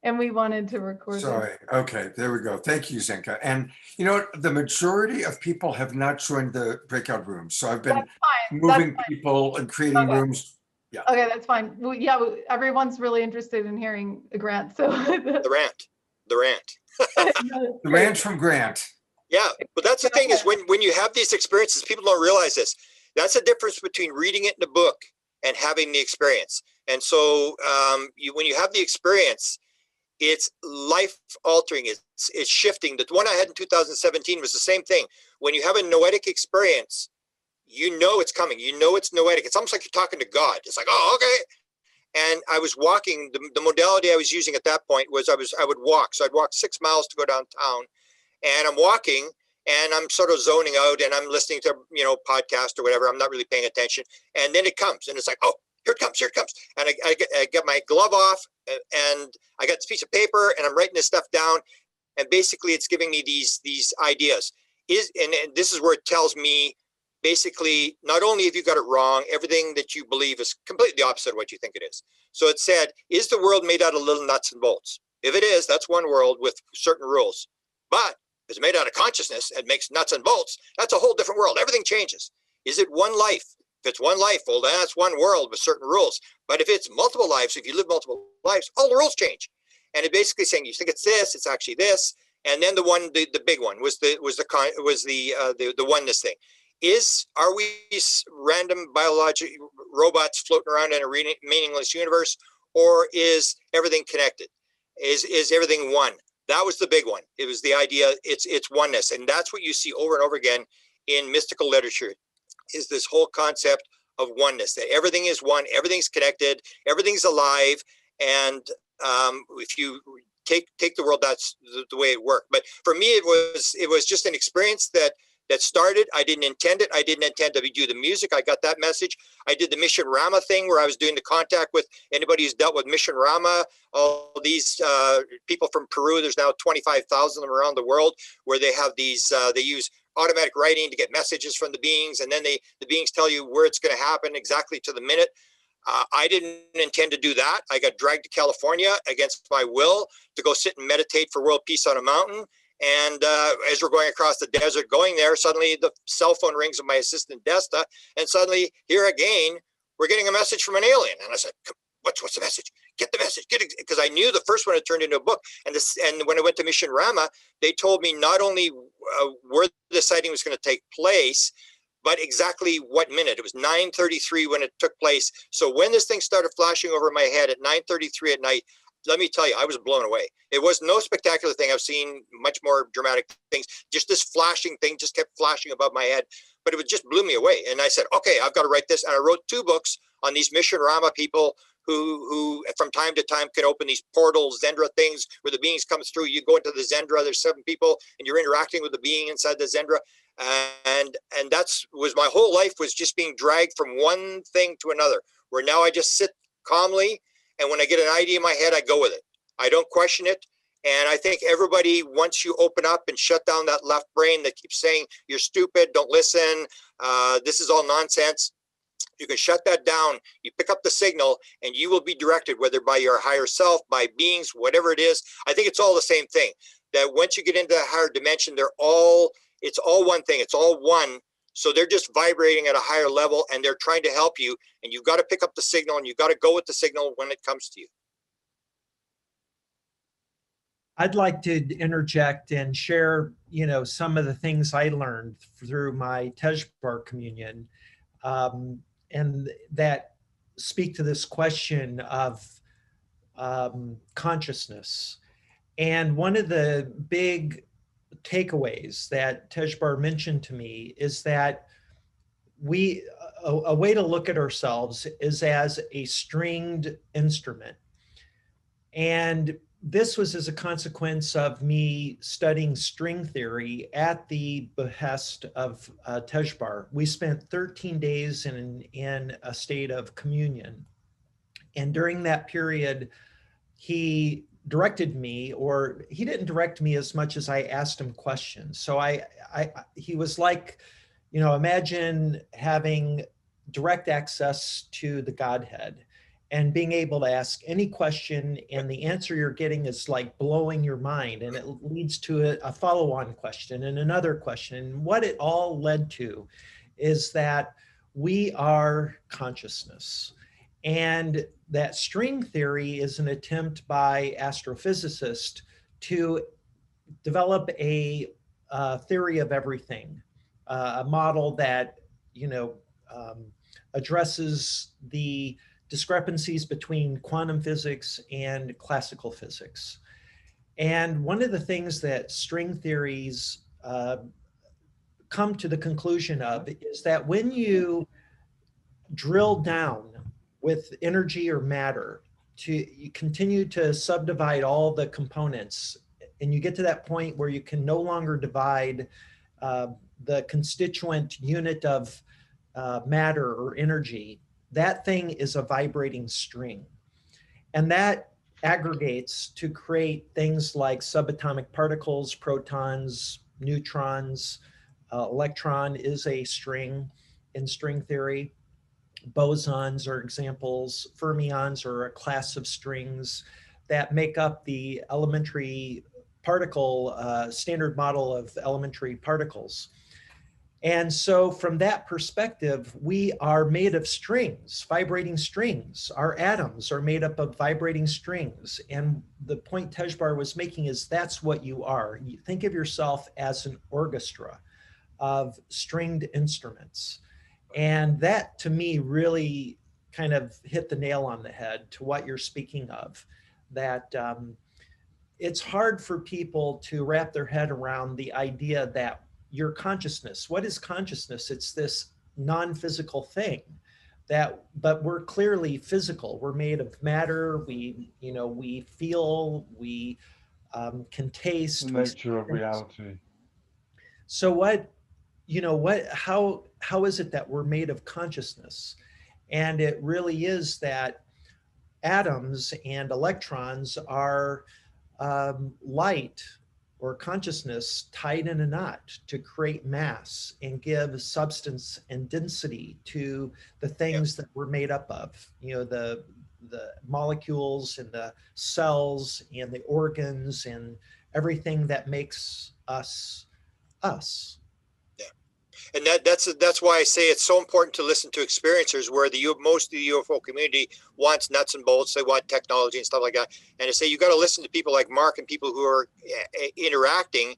And we wanted to record. Sorry. Okay, there we go. Thank you, Zenka. And you know what? The majority of people have not joined the breakout rooms. So I've been moving people and creating rooms. Yeah. Okay, that's fine. Well, yeah, everyone's really interested in hearing Grant. So the rant. The rant from Grant. Yeah, but that's the thing is when you have these experiences, people don't realize this. That's the difference between reading it in a book and having the experience. And so when you have the experience, it's life altering. It's shifting. The one I had in 2017 was the same thing. When you have a noetic experience, you know it's coming. You know it's noetic. It's almost like you're talking to God. It's like, oh, okay. And I was walking. The modality I was using at that point was I would walk. So I'd walk 6 miles to go downtown, and I'm walking and I'm sort of zoning out and I'm listening to podcast or whatever. I'm not really paying attention. And then it comes and it's like, oh, here it comes. And I get my glove off and I got this piece of paper and I'm writing this stuff down. And basically it's giving me these ideas. And this is where it tells me, basically, not only have you got it wrong, everything that you believe is completely the opposite of what you think it is. So it said, is the world made out of little nuts and bolts? If it is, that's one world with certain rules. But if it's made out of consciousness and makes nuts and bolts, that's a whole different world. Everything changes. Is it one life? If it's one life, well, then that's one world with certain rules. But if it's multiple lives, if you live multiple lives, all the rules change. And it basically saying, you think it's this, it's actually this. And then the big one was the oneness thing. Are we random biological robots floating around in a meaningless universe, or is everything connected? Is everything one? That was the big one. It was the idea. It's oneness, and that's what you see over and over again in mystical literature. Is this whole concept of oneness, that everything is one, everything's connected, everything's alive, and if you take the world, that's the way it worked. But for me, it was just an experience that started. I didn't intend it. I didn't intend to do the music. I got that message. I did the Mission Rama thing where I was doing the contact with anybody who's dealt with Mission Rama. All these people from Peru, there's now 25,000 of them around the world, where they have these, they use automatic writing to get messages from the beings. And then the beings tell you where it's going to happen exactly to the minute. I didn't intend to do that. I got dragged to California against my will to go sit and meditate for world peace on a mountain. And as we're going across the desert, going there, suddenly the cell phone rings of my assistant Desta, and suddenly here again, we're getting a message from an alien. And I said, what's the message? get the message, get it, because I knew the first one had turned into a book. And when I went to Mission Rama, they told me not only where the sighting was going to take place, but exactly what minute. It was 9:33 when it took place. So when this thing started flashing over my head at 9:33 at night, let me tell you, I was blown away. It was no spectacular thing. I've seen much more dramatic things. Just this flashing thing just kept flashing above my head, but it just blew me away. And I said, okay, I've got to write this. And I wrote 2 books on these Mission Rama people who from time to time can open these portals, Zendra things, where the beings come through. You go into the Zendra, there's 7 people, and you're interacting with the being inside the Zendra. And that's was my whole life, was just being dragged from one thing to another, where now I just sit calmly, and when I get an idea in my head, I go with it. I don't question it. And I think everybody, once you open up and shut down that left brain that keeps saying you're stupid, don't listen, this is all nonsense, you can shut that down. You pick up the signal and you will be directed, whether by your higher self, by beings, whatever it is. I think it's all the same thing, that once you get into a higher dimension, it's all one thing. It's all one. So they're just vibrating at a higher level, and they're trying to help you. And you've got to pick up the signal, and you've got to go with the signal when it comes to you. I'd like to interject and share, some of the things I learned through my Tejbar communion, and that speak to this question of consciousness. And one of the big takeaways that Tejbar mentioned to me is that a way to look at ourselves is as a stringed instrument. And this was as a consequence of me studying string theory at the behest of Tejbar. We spent 13 days in a state of communion. And during that period, he directed me, or he didn't direct me as much as I asked him questions. So he was like, imagine having direct access to the Godhead and being able to ask any question, and the answer you're getting is like blowing your mind, and it leads to a follow-on question and another question. And what it all led to is that we are consciousness. And that string theory is an attempt by astrophysicists to develop a theory of everything, a model that addresses the discrepancies between quantum physics and classical physics. And one of the things that string theories come to the conclusion of is that when you drill down with energy or matter, you continue to subdivide all the components, and you get to that point where you can no longer divide the constituent unit of matter or energy, that thing is a vibrating string. And that aggregates to create things like subatomic particles, protons, neutrons. Electron is a string in string theory. Bosons are examples. Fermions are a class of strings that make up the elementary particle, standard model of elementary particles. And so from that perspective, we are made of strings, vibrating strings. Our atoms are made up of vibrating strings. And the point Tejbar was making is that's what you are. You think of yourself as an orchestra of stringed instruments. And that, to me, really kind of hit the nail on the head to what you're speaking of, that it's hard for people to wrap their head around the idea that your consciousness, what is consciousness? It's this non-physical thing but we're clearly physical. We're made of matter. We feel, we can taste. The nature of reality. So how is it that we're made of consciousness? And it really is that atoms and electrons are light or consciousness tied in a knot to create mass and give substance and density to the things that we're made up of, the molecules and the cells and the organs and everything that makes us us. And that's why I say it's so important to listen to experiencers, where most of the UFO community wants nuts and bolts. They want technology and stuff like that. And I say you got to listen to people like Mark and people who are interacting,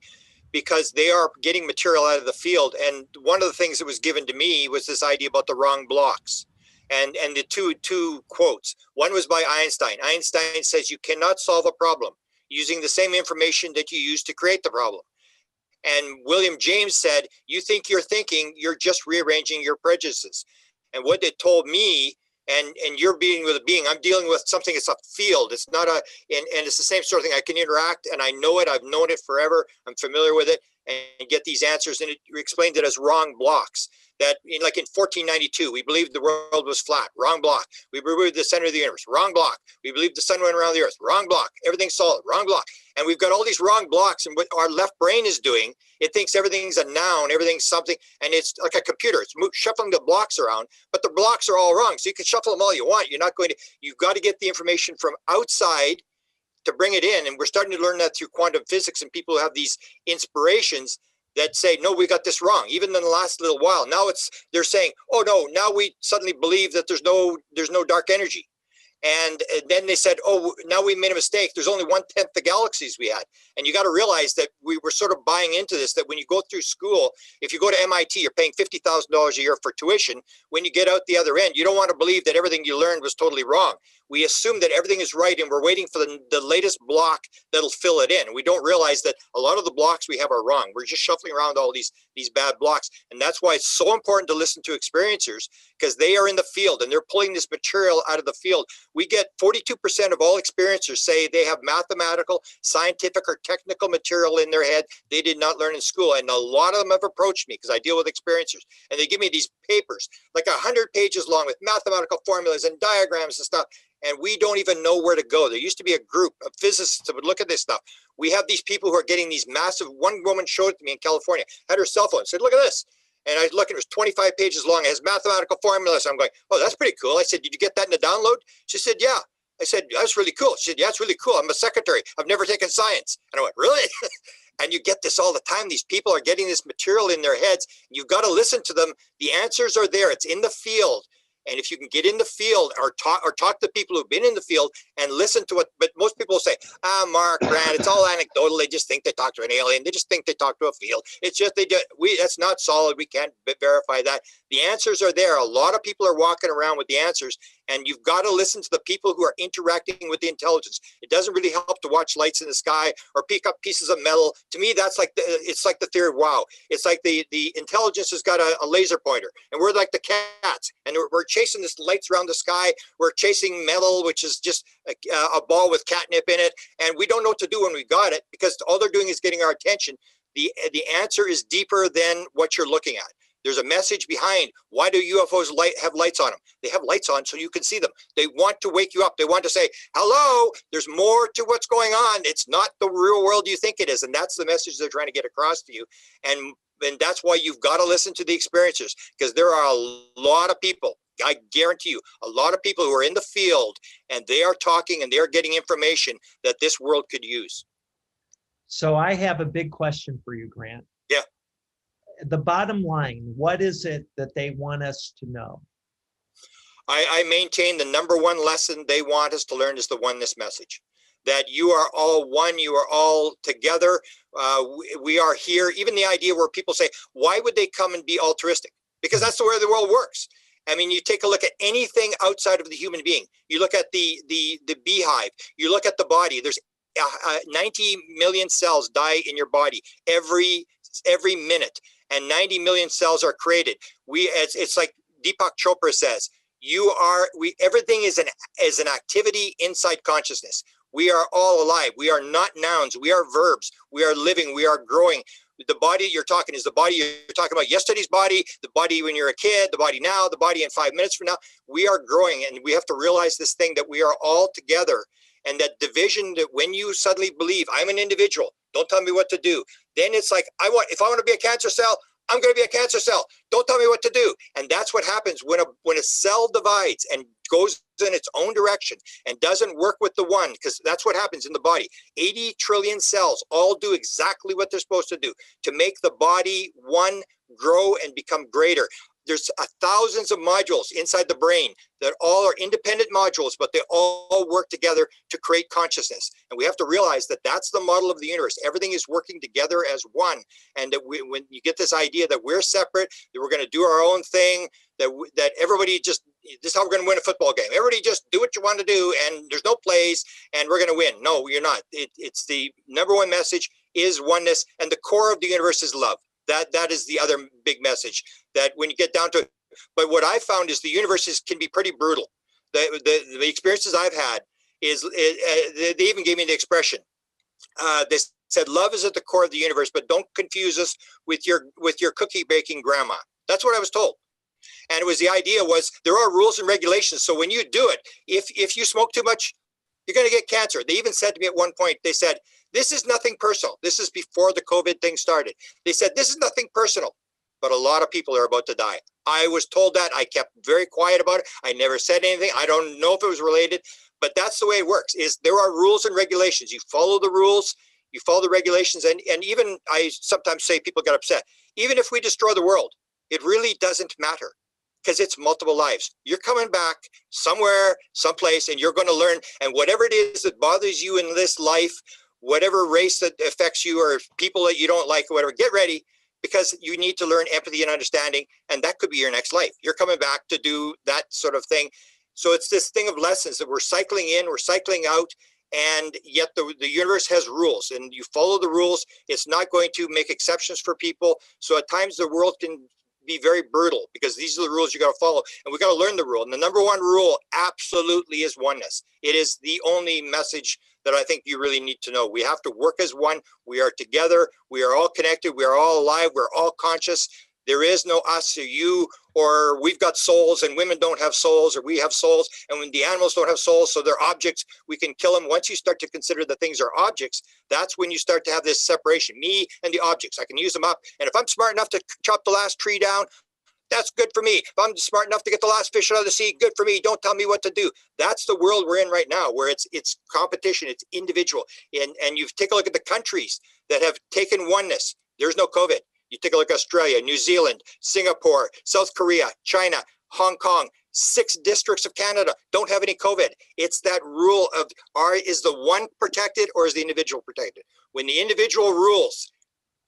because they are getting material out of the field. And one of the things that was given to me was this idea about the wrong blocks. And the two quotes. One was by Einstein. Einstein says you cannot solve a problem using the same information that you used to create the problem. And William James said, you think you're thinking, you're just rearranging your prejudices. And what it told me, and you're being with a being, I'm dealing with something that's a field. It's not and it's the same sort of thing. I can interact and I know it. I've known it forever. I'm familiar with it and get these answers. And it explained it as wrong blocks. That like in 1492, we believed the world was flat, wrong block. We believed the center of the universe, wrong block. We believed the sun went around the earth, wrong block. Everything's solid, wrong block. And we've got all these wrong blocks. And what our left brain is doing, it thinks everything's a noun, everything's something. And it's like a computer. It's shuffling the blocks around, but the blocks are all wrong. So you can shuffle them all you want. You're not going to, you've got to get the information from outside to bring it in. And we're starting to learn that through quantum physics, and people who have these inspirations that say, no, we got this wrong. Even in the last little while, now they're saying, oh no, now we suddenly believe that there's no dark energy. And then they said, oh, now we made a mistake. There's only 1/10 the galaxies we had. And you got to realize that we were sort of buying into this, that when you go through school, if you go to MIT, you're paying $50,000 a year for tuition. When you get out the other end, you don't want to believe that everything you learned was totally wrong. We assume that everything is right, and we're waiting for the latest block that'll fill it in. We don't realize that a lot of the blocks we have are wrong. We're just shuffling around all these bad blocks. And that's why it's so important to listen to experiencers, because they are in the field and they're pulling this material out of the field. We get 42% of all experiencers say they have mathematical, scientific, or technical material in their head they did not learn in school. And a lot of them have approached me because I deal with experiencers, and they give me these papers, like 100 pages long, with mathematical formulas and diagrams and stuff. And we don't even know where to go. There used to be a group of physicists that would look at this stuff. We have these people who are getting these massive, one woman showed it to me in California, had her cell phone, said, look at this. And I looked, it was 25 pages long. It has mathematical formulas. I'm going, oh, that's pretty cool. I said, did you get that in the download? She said, yeah. I said, that's really cool. She said, yeah, it's really cool. I'm a secretary. I've never taken science. And I went, really? And you get this all the time. These people are getting this material in their heads. You've got to listen to them. The answers are there. It's in the field. And if you can get in the field or talk to people who've been in the field and listen to what, but most people will say, Mark, Grant, it's all anecdotal. They just think they talk to an alien. They just think they talk to a field. It's just, that's not solid. We can't verify that. The answers are there. A lot of people are walking around with the answers, and you've got to listen to the people who are interacting with the intelligence. It doesn't really help to watch lights in the sky or pick up pieces of metal. To me, that's like it's like the theory of wow. It's like the intelligence has got a laser pointer, and we're like the cats, and we're chasing this lights around the sky. We're chasing metal, which is just a ball with catnip in it, and we don't know what to do when we got it, because all they're doing is getting our attention. The answer is deeper than what you're looking at. There's a message behind. Why do UFOs have lights on them? They have lights on so you can see them. They want to wake you up. They want to say, hello, there's more to what's going on. It's not the real world you think it is. And that's the message they're trying to get across to you. And that's why you've got to listen to the experiencers, because there are a lot of people, I guarantee you, a lot of people who are in the field, and they are talking and they're getting information that this world could use. So I have a big question for you, Grant. Yeah. The bottom line, what is it that they want us to know? I maintain the number one lesson they want us to learn is the oneness message. That you are all one, you are all together. We are here. Even the idea where people say, why would they come and be altruistic? Because that's the way the world works. I mean, you take a look at anything outside of the human being. You look at the beehive. You look at the body. There's 90 million cells die in your body every minute, and 90 million cells are created. It's like Deepak Chopra says, everything is an activity inside consciousness. We are all alive. We are not nouns. We are verbs. We are living. We are growing. The body you're talking is the body you're talking about, yesterday's body, the body when you're a kid, the body now, the body in 5 minutes from now. We are growing, and we have to realize this thing that we are all together. And that division, that when you suddenly believe I'm an individual, don't tell me what to do. Then it's like, if I want to be a cancer cell, I'm going to be a cancer cell. Don't tell me what to do. And that's what happens when a cell divides and goes in its own direction and doesn't work with the one, because that's what happens in the body. 80 trillion cells all do exactly what they're supposed to do to make the body one grow and become greater. There's thousands of modules inside the brain that all are independent modules, but they all work together to create consciousness. And we have to realize that that's the model of the universe. Everything is working together as one. And that when you get this idea that we're separate, that we're going to do our own thing, that everybody just, this is how we're going to win a football game. Everybody just do what you want to do, and there's no plays, and we're going to win. No, you're not. It's the number one message is oneness, and the core of the universe is love. That is the other big message, that when you get down to it. But what I found is the universe can be pretty brutal. The experiences I've had is, they even gave me the expression. They said, love is at the core of the universe, but don't confuse us with your cookie baking grandma. That's what I was told. And it was, the idea was, there are rules and regulations. So when you do it, if you smoke too much, you're going to get cancer. They even said to me at one point, they said, this is nothing personal. This is before the COVID thing started. They said, this is nothing personal, but a lot of people are about to die. I was told that. I kept very quiet about it. I never said anything. I don't know if it was related, but that's the way it works, is there are rules and regulations. You follow the rules, you follow the regulations. And even, I sometimes say, people get upset. Even if we destroy the world, it really doesn't matter, because it's multiple lives. You're coming back somewhere, someplace, and you're going to learn. And whatever it is that bothers you in this life, whatever race that affects you or people that you don't like or whatever, get ready, because you need to learn empathy and understanding. And that could be your next life. You're coming back to do that sort of thing. So it's this thing of lessons that we're cycling in, we're cycling out. And yet the universe has rules, and you follow the rules. It's not going to make exceptions for people. So at times the world can be very brutal, because these are the rules you got to follow, and we got to learn the rule. And the number one rule absolutely is oneness. It is the only message that I think you really need to know. We have to work as one. We are together. We are all connected. We are all alive. We're all conscious. There is no us or you, or we've got souls and women don't have souls, or we have souls and when the animals don't have souls, so they're objects, we can kill them. Once you start to consider that things are objects, that's when you start to have this separation, me and the objects. I can use them up, and if I'm smart enough to chop the last tree down, that's good for me. If I'm smart enough to get the last fish out of the sea, good for me. Don't tell me what to do. That's the world we're in right now, where it's competition, it's individual. And you take a look at the countries that have taken oneness. There's no COVID. You take a look at Australia, New Zealand, Singapore, South Korea, China, Hong Kong, 6 districts of Canada don't have any COVID. It's that rule of, is the one protected or is the individual protected? When the individual rules,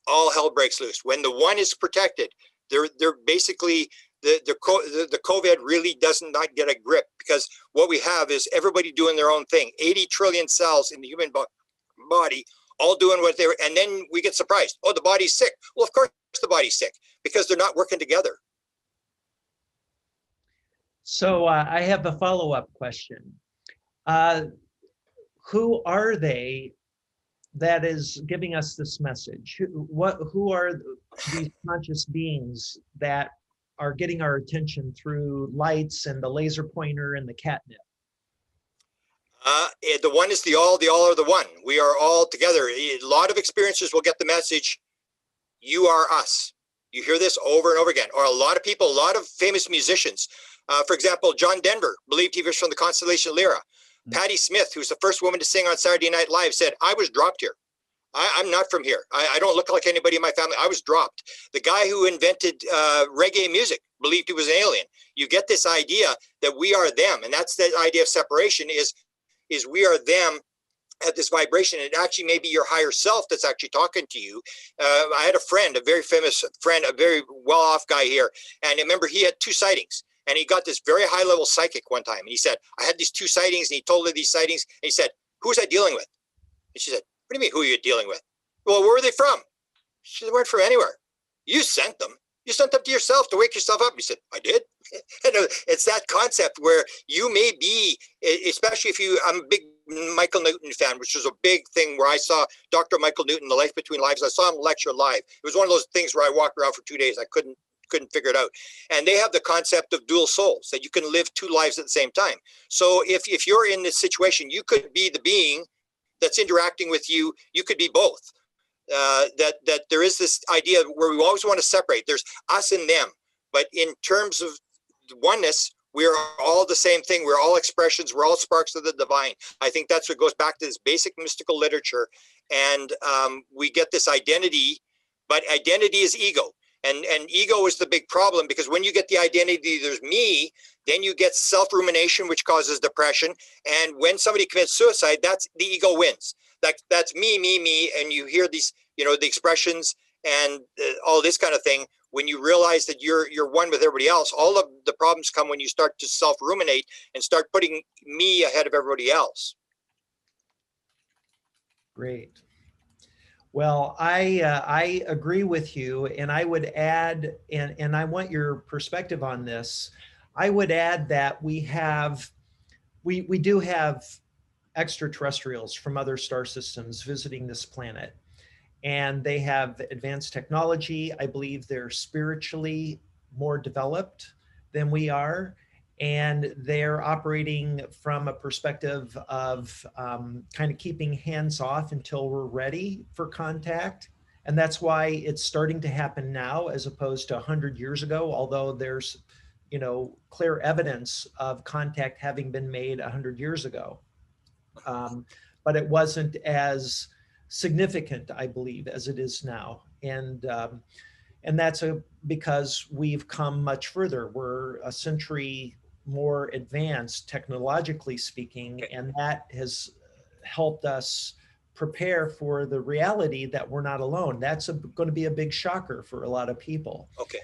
all hell breaks loose. When the one is protected, they're basically, the COVID really does not get a grip, because what we have is everybody doing their own thing. 80 trillion cells in the human body, all doing what they're, and then we get surprised. Oh, the body's sick. Well, of course the body's sick, because they're not working together. So I have a follow-up question. Who are they that is giving us this message? Who are these conscious beings that are getting our attention through lights and the laser pointer and the catnip? The one is the all are the one. We are all together. A lot of experiences will get the message, you are us. You hear this over and over again. Or a lot of people, a lot of famous musicians. For example, John Denver believed he was from the constellation Lyra. Patti Smith, who's the first woman to sing on Saturday Night Live, said, I was dropped here. I'm not from here. I don't look like anybody in my family. I was dropped. The guy who invented reggae music believed he was an alien. You get this idea that we are them. And that's the idea of separation, is we are them at this vibration. It actually may be your higher self that's actually talking to you. I had a friend, a very famous friend, a very well-off guy here. And I remember he had 2 sightings. And he got this very high-level psychic one time. And he said, I had these 2 sightings. And he told her these sightings. And he said, who was I dealing with? And she said, what do you mean, who are you dealing with? Well, where were they from? She said, they weren't from anywhere. You sent them. You sent them to yourself to wake yourself up. He said, I did. It's that concept where you may be, especially if I'm a big Michael Newton fan, which was a big thing where I saw Dr. Michael Newton, The Life Between Lives. I saw him lecture live. It was one of those things where I walked around for 2 days. I couldn't figure it out. And they have the concept of dual souls, that you can live 2 lives at the same time. So if you're in this situation, you could be the being that's interacting with you. You could be both. That there is this idea where we always want to separate. There's us and them. But in terms of oneness, we're all the same thing. We're all expressions. We're all sparks of the divine. I think that's what goes back to this basic mystical literature. And we get this identity, but identity is ego. And ego is the big problem, because when you get the identity, there's me, then you get self-rumination, which causes depression. And when somebody commits suicide, that's the ego wins. That's me. And you hear these, you know, the expressions and all this kind of thing. When you realize that you're one with everybody else, all of the problems come when you start to self-ruminate and start putting me ahead of everybody else. Great. Well, I agree with you, and I would add, and I want your perspective on this. I would add that we do have extraterrestrials from other star systems visiting this planet, and they have advanced technology. I believe they're spiritually more developed than we are. And they're operating from a perspective of kind of keeping hands off until we're ready for contact. And that's why it's starting to happen now as opposed to 100 years ago, although there's, you know, clear evidence of contact having been made 100 years ago. But it wasn't as significant, I believe, as it is now. And that's because we've come much further. We're a century more advanced technologically speaking, and that has helped us prepare for the reality that we're not alone. That's going to be a big shocker for a lot of people. Okay.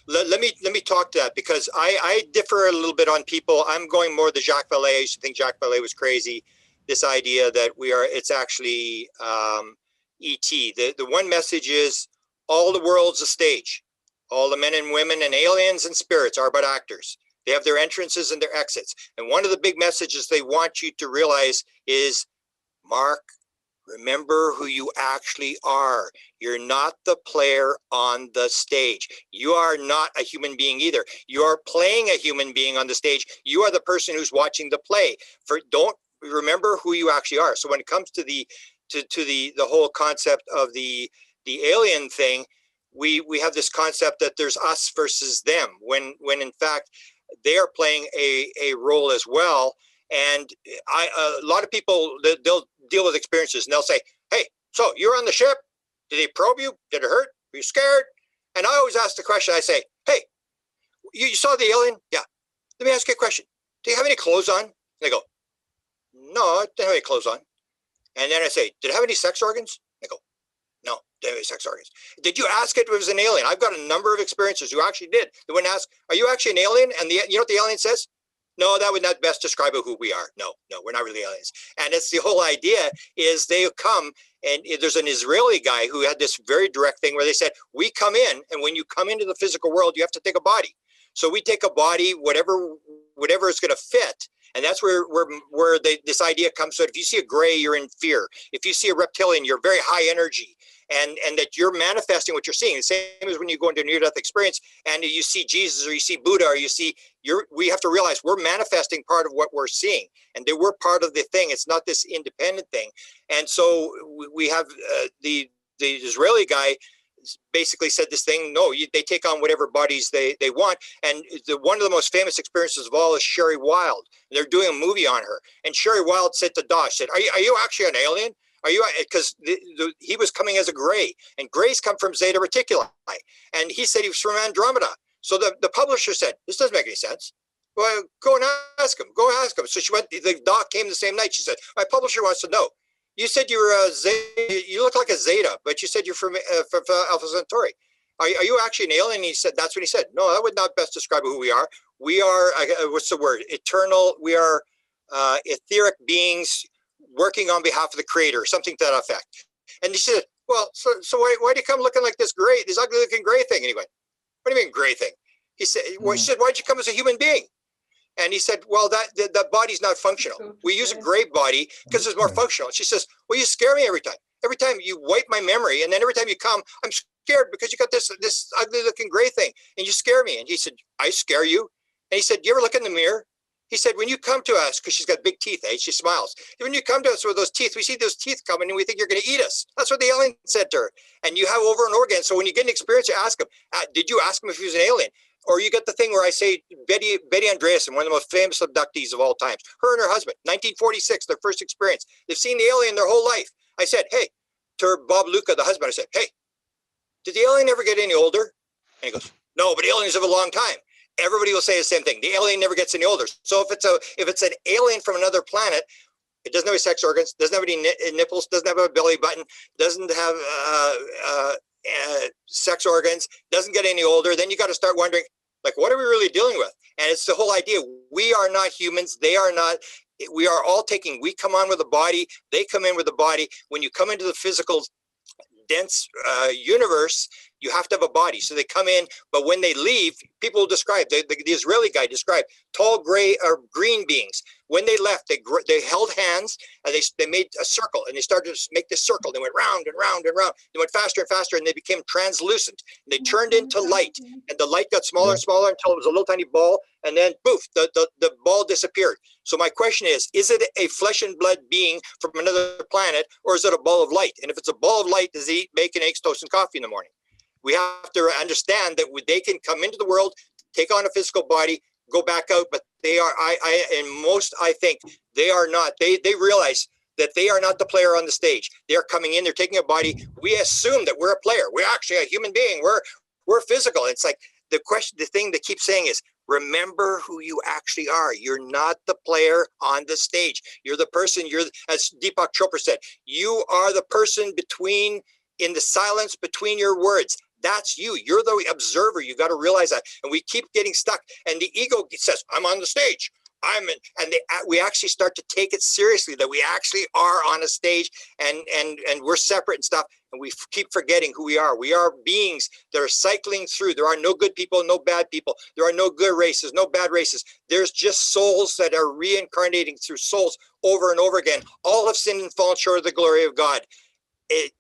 Let me talk to that, because I differ a little bit on people. I'm going more the Jacques Vallée. I used to think Jacques Vallée was crazy. This idea that it's actually ET. The one message is all the world's a stage. All the men and women and aliens and spirits are but actors. They have their entrances and their exits. And one of the big messages they want you to realize is, Mark, remember who you actually are. You're not the player on the stage. You are not a human being either. You are playing a human being on the stage. You are the person who's watching the play. Don't remember who you actually are. So when it comes to the whole concept of the alien thing, we have this concept that there's us versus them, when in fact they are playing a role as well. And a lot of people, they'll deal with experiences and they'll say, hey, so you're on the ship? Did they probe you? Did it hurt? Were you scared? And I always ask the question, I say, hey, you saw the alien? Yeah. Let me ask you a question. Do you have any clothes on? And they go, no, I don't have any clothes on. And then I say, did it have any sex organs? They go, no, didn't have any sex organs. Did you ask it if it was an alien? I've got a number of experiences who actually did. They wouldn't ask, are you actually an alien? And you know what the alien says? No, that would not best describe who we are. No, we're not really aliens. And it's the whole idea is they come, and there's an Israeli guy who had this very direct thing where they said, we come in, and when you come into the physical world, you have to take a body. So we take a body, whatever is going to fit. And that's where this idea comes. So if you see a gray, you're in fear. If you see a reptilian, you're very high energy. And that you're manifesting what you're seeing. The same as when you go into a near-death experience and you see Jesus or you see Buddha or we have to realize we're manifesting part of what we're seeing, and they were part of the thing. It's not this independent thing. And so we have the Israeli guy basically said this thing, no, they take on whatever bodies they want. And one of the most famous experiences of all is Sherry Wilde. They're doing a movie on her. And Sherry Wilde said to Dosh, said, are you actually an alien? Are you, because he was coming as a gray, and grays come from Zeta Reticuli, and he said he was from Andromeda. So the publisher said, this doesn't make any sense. Well, go and ask him. Go ask him. So she went. The doc came the same night. She said, my publisher wants to know. You said you were a Zeta. You look like a Zeta, but you said you're from Alpha Centauri. Are you actually an alien? And he said, that's what he said. No, that would not best describe who we are. We are, what's the word? Eternal. We are etheric beings working on behalf of the creator, something to that effect. And he said, well, so why do you come looking like this ugly looking gray thing? And he went, what do you mean gray thing? He said, well, she said, why'd you come as a human being? And he said, well, that body's not functional. We use a gray body because it's more functional. She says, well, you scare me every time. Every time you wipe my memory, and then every time you come, I'm scared because you got this ugly looking gray thing, and you scare me. And he said, I scare you? And he said, you ever look in the mirror? He said, when you come to us, because she's got big teeth, she smiles. When you come to us with those teeth, we see those teeth coming and we think you're going to eat us. That's what the alien said to her. And you have over and over again. So when you get an experience, you ask him, did you ask him if he was an alien? Or you get the thing where I say, Betty Andreasen, one of the most famous abductees of all times, her and her husband, 1946, their first experience. They've seen the alien their whole life. I said, hey, to Bob Luca, the husband, I said, hey, did the alien ever get any older? And he goes, no, but aliens live a long time. Everybody will say the same thing. The alien never gets any older. So if it's an alien from another planet, it doesn't have any sex organs, doesn't have any nipples, doesn't have a belly button, doesn't have sex organs, doesn't get any older, then you got to start wondering, like, what are we really dealing with? And it's the whole idea. We are not humans. They are not. We are all we come on with a body. They come in with a body. When you come into the physical dense universe, you have to have a body. So they come in, but when they leave, people describe, the Israeli guy described tall gray or green beings. When they left, they held hands and they made a circle, and they started to make this circle. They went round and round and round. They went faster and faster, and they became translucent. And they turned into light, and the light got smaller and smaller until it was a little tiny ball, and then poof, the ball disappeared. So my question is it a flesh and blood being from another planet, or is it a ball of light? And if it's a ball of light, does he eat bacon, eggs, toast, and coffee in the morning? We have to understand that they can come into the world, take on a physical body, go back out, but they are, I think they are not, they realize that they are not the player on the stage. They're coming in, they're taking a body. We assume that we're a player. We're actually a human being. We're physical. It's like the thing they keep saying is, remember who you actually are. You're not the player on the stage. You're the person, as Deepak Chopra said, you are the person in the silence between your words. That's you. You're the observer. You got to realize that. And we keep getting stuck. And the ego says, I'm on the stage. We actually start to take it seriously, that we actually are on a stage and we're separate and stuff. And we keep forgetting who we are. We are beings that are cycling through. There are no good people, no bad people. There are no good races, no bad races. There's just souls that are reincarnating through souls over and over again. All have sinned and fallen short of the glory of God.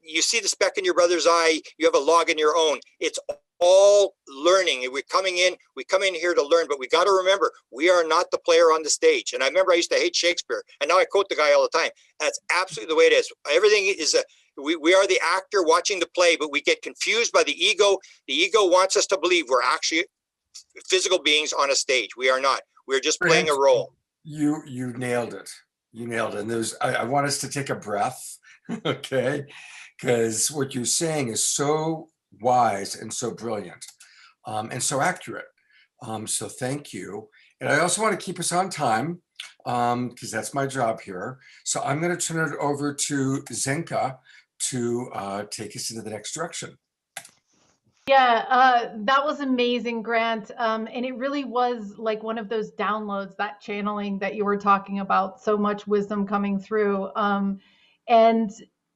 You see the speck in your brother's eye, you have a log in your own. It's all learning. We come in here to learn, but we got to remember, we are not the player on the stage. And I remember I used to hate Shakespeare, and now I quote the guy all the time. That's absolutely the way it is. Everything is we are the actor watching the play, but we get confused by the ego. The ego wants us to believe we're actually physical beings on a stage. We are not. We're just playing a role. You nailed it. You nailed it. And I want us to take a breath. Okay, because what you're saying is so wise and so brilliant and so accurate. So thank you. And I also want to keep us on time because that's my job here. So I'm going to turn it over to Zenka to take us into the next direction. Yeah, that was amazing, Grant. And it really was like one of those downloads, that channeling that you were talking about, so much wisdom coming through. And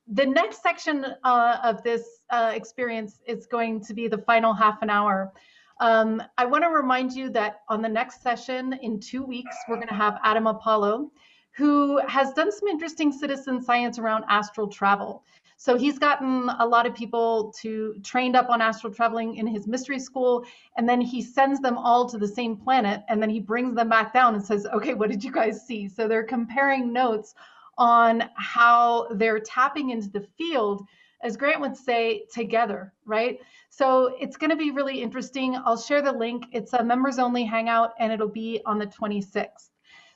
the next section of this experience is going to be the final half an hour. I want to remind you that on the next session in 2 weeks, we're going to have Adam Apollo, who has done some interesting citizen science around astral travel. So he's gotten a lot of people trained up on astral traveling in his mystery school, and then he sends them all to the same planet, and then he brings them back down and says, okay, what did you guys see? So they're comparing notes on how they're tapping into the field, as Grant would say, together, right? So it's going to be really interesting. I'll share the link. It's a members only hangout, and it'll be on the 26th.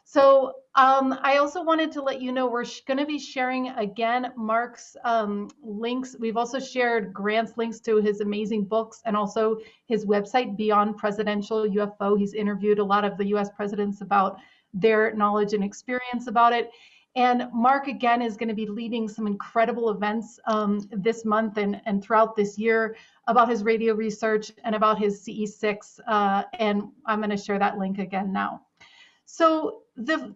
So I also wanted to let you know we're going to be sharing again Mark's links. We've also shared Grant's links to his amazing books and also his website, Beyond Presidential UFO. He's interviewed a lot of the US presidents about their knowledge and experience about it. And Mark, again, is going to be leading some incredible events this month and throughout this year about his radio research and about his CE6. And I'm going to share that link again now. So the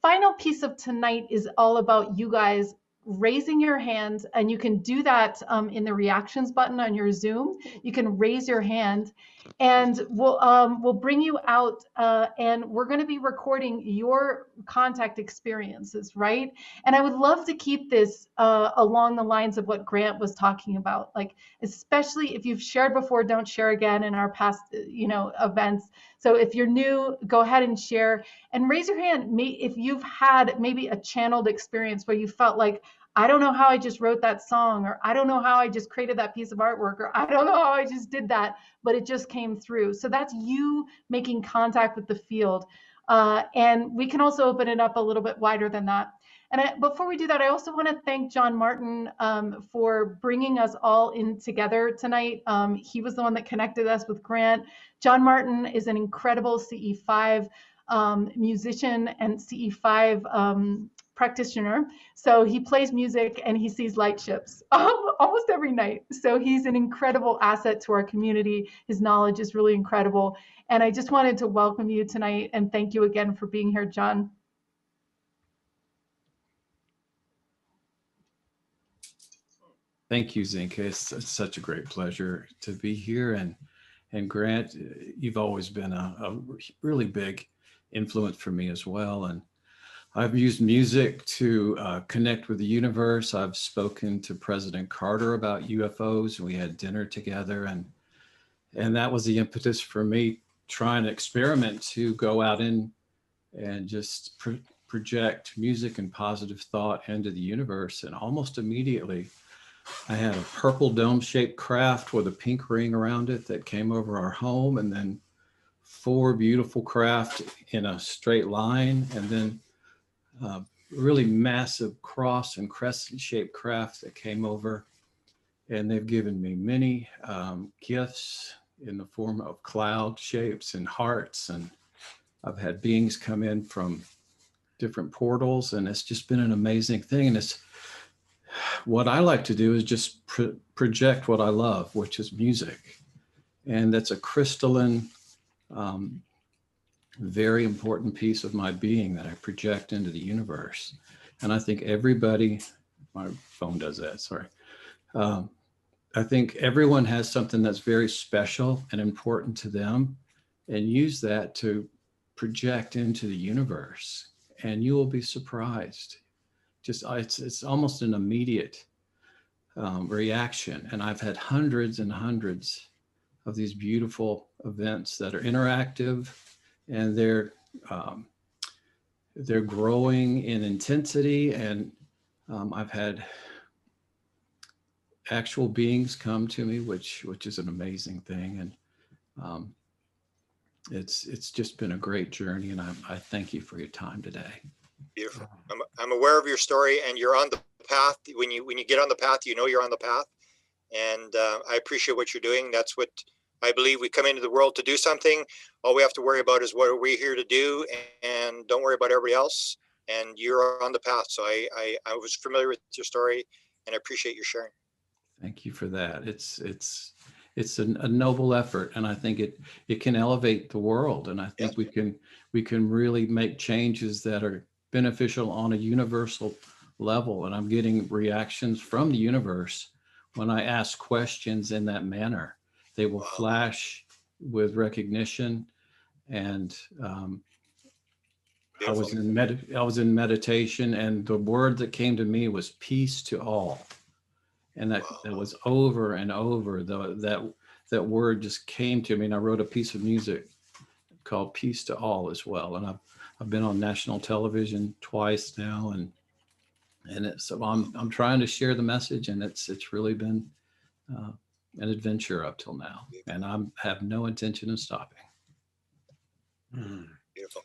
final piece of tonight is all about you guys raising your hand, and you can do that in the reactions button on your Zoom. You can raise your hand, and we'll bring you out, and we're going to be recording your contact experiences, right? And I would love to keep this along the lines of what Grant was talking about, like especially if you've shared before, don't share again in our past, events. So if you're new, go ahead and share and raise your hand. If you've had maybe a channeled experience where you felt like, I don't know how I just wrote that song, or I don't know how I just created that piece of artwork, or I don't know how I just did that, but it just came through. So that's you making contact with the field. And we can also open it up a little bit wider than that. Before we do that, I also want to thank John Martin for bringing us all in together tonight. He was the one that connected us with Grant. John Martin is an incredible CE5 musician and CE5 practitioner. So he plays music and he sees light ships almost every night. So he's an incredible asset to our community. His knowledge is really incredible. And I just wanted to welcome you tonight and thank you again for being here, John. Thank you, Zinka. It's such a great pleasure to be here. And Grant, you've always been a really big influence for me as well. And I've used music to connect with the universe. I've spoken to President Carter about UFOs, and we had dinner together. And that was the impetus for me trying to experiment to go out and just project music and positive thought into the universe. And almost immediately, I had a purple dome-shaped craft with a pink ring around it that came over our home, and then 4 beautiful craft in a straight line, and then really massive cross and crescent-shaped craft that came over. And they've given me many gifts in the form of cloud shapes and hearts, and I've had beings come in from different portals, and it's just been an amazing thing. And it's what I like to do is just project what I love, which is music. And that's a crystalline, very important piece of my being that I project into the universe. And I think everybody, my phone does that, sorry. I think everyone has something that's very special and important to them, and use that to project into the universe. And you will be surprised. Just it's almost an immediate reaction. And I've had hundreds and hundreds of these beautiful events that are interactive, and they're growing in intensity. And I've had actual beings come to me, which is an amazing thing. And it's just been a great journey, and I thank you for your time today. Beautiful. I'm aware of your story, and you're on the path. When you get on the path, you know you're on the path. And I appreciate what you're doing. That's what I believe. We come into the world to do something. All we have to worry about is what are we here to do, and don't worry about everybody else. And you're on the path. So I was familiar with your story, and I appreciate your sharing. Thank you for that. It's a noble effort, and I think it can elevate the world. And I think we can really make changes that are beneficial on a universal level. And I'm getting reactions from the universe when I ask questions in that manner. They will flash with recognition. And I was in meditation, and the word that came to me was peace to all. And that was over and over. That word just came to me, and I wrote a piece of music called Peace to All as well. And I've been on national television twice now, and so I'm trying to share the message, and it's really been an adventure up till now, and I have no intention of stopping. Beautiful.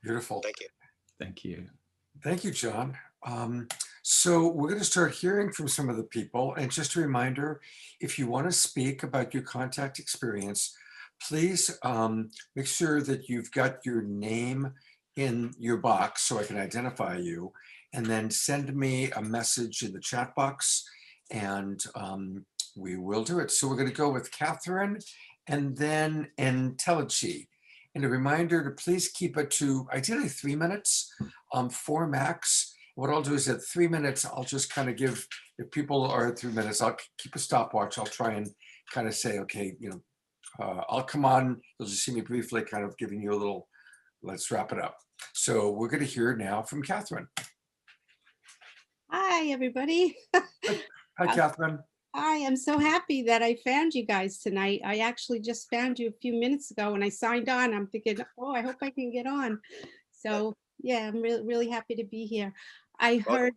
Beautiful. Thank you. Thank you. Thank you, John. So we're going to start hearing from some of the people. And just a reminder, if you want to speak about your contact experience, please make sure that you've got your name in your box so I can identify you, and then send me a message in the chat box, and we will do it. So we're going to go with Catherine and then Intelligy. And a reminder to please keep it to ideally 3 minutes, 4 max. What I'll do is at 3 minutes, I'll just kind of give, if people are at 3 minutes, I'll keep a stopwatch. I'll try and kind of say, okay, I'll come on. You'll just see me briefly kind of giving you a little, let's wrap it up. So we're going to hear now from Catherine. Hi, everybody. Hi, Catherine. Hi, I'm so happy that I found you guys tonight. I actually just found you a few minutes ago when I signed on. I'm thinking, oh, I hope I can get on. So yeah, I'm really happy to be here. I heard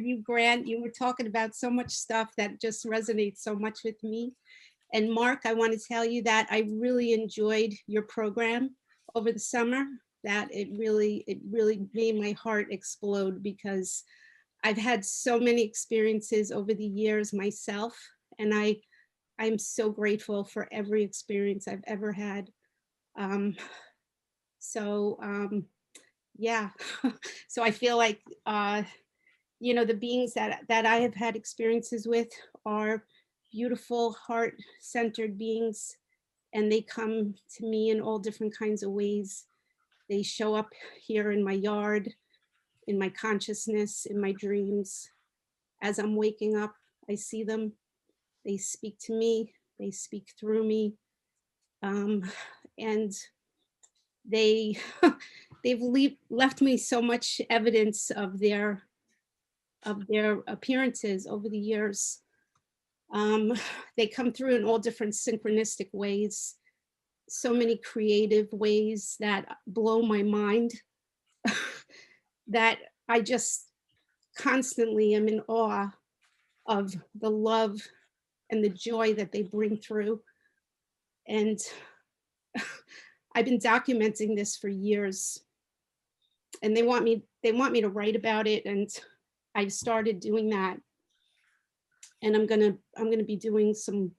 you, Grant, you were talking about so much stuff that just resonates so much with me. And Mark, I want to tell you that I really enjoyed your program over the summer. that it really made my heart explode, because I've had so many experiences over the years myself, and I'm so grateful for every experience I've ever had. Um, yeah, so I feel like, the beings that I have had experiences with are beautiful, heart-centered beings, and they come to me in all different kinds of ways. They show up here in my yard, in my consciousness, in my dreams. As I'm waking up, I see them. They speak to me. They speak through me. And they left me so much evidence of their appearances over the years. They come through in all different synchronistic ways, so many creative ways that blow my mind, that I just constantly am in awe of the love and the joy that they bring through. And I've been documenting this for years, and they want me to write about it, and I started doing that. And I'm gonna be doing some,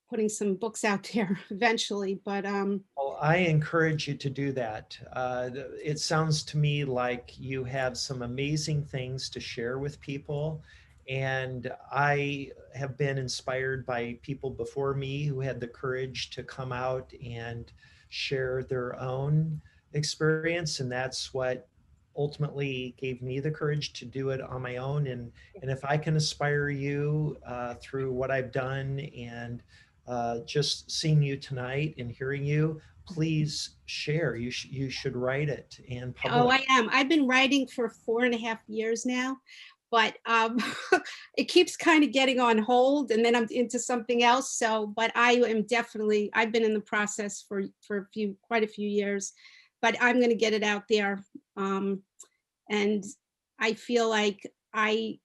putting some books out there eventually. But Well, I encourage you to do that. It sounds to me like you have some amazing things to share with people. And I have been inspired by people before me who had the courage to come out and share their own experience. And that's what ultimately gave me the courage to do it on my own. And if I can inspire you through what I've done, and just seeing you tonight and hearing you, please share. You should write it and oh, publish. I am. I've been writing for 4.5 years now, but it keeps kind of getting on hold, and then I'm into something else. So, but I am definitely, I've been in the process for quite a few years, but I'm going to get it out there. And I feel like I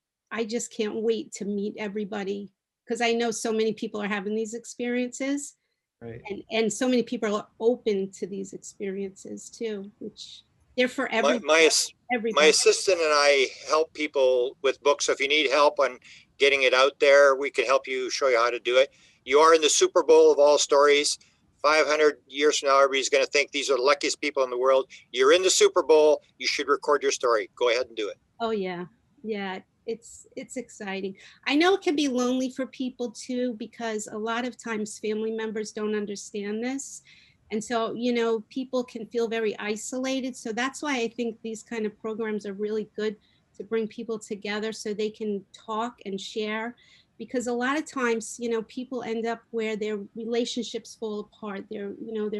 just can't wait to meet everybody, because I know so many people are having these experiences, Right. and so many people are open to these experiences too, which they're for My, everybody. my assistant and I help people with books. So if you need help on getting it out there, we can help you, show you how to do it. You are in the Super Bowl of all stories. 500 years from now, everybody's going to think these are the luckiest people in the world. You're in the Super Bowl. You should record your story. Go ahead and do it. Oh yeah, yeah. It's exciting. I know it can be lonely for people too, because a lot of times family members don't understand this. And so, people can feel very isolated. So that's why I think these kind of programs are really good, to bring people together so they can talk and share. Because a lot of times, people end up where their relationships fall apart, their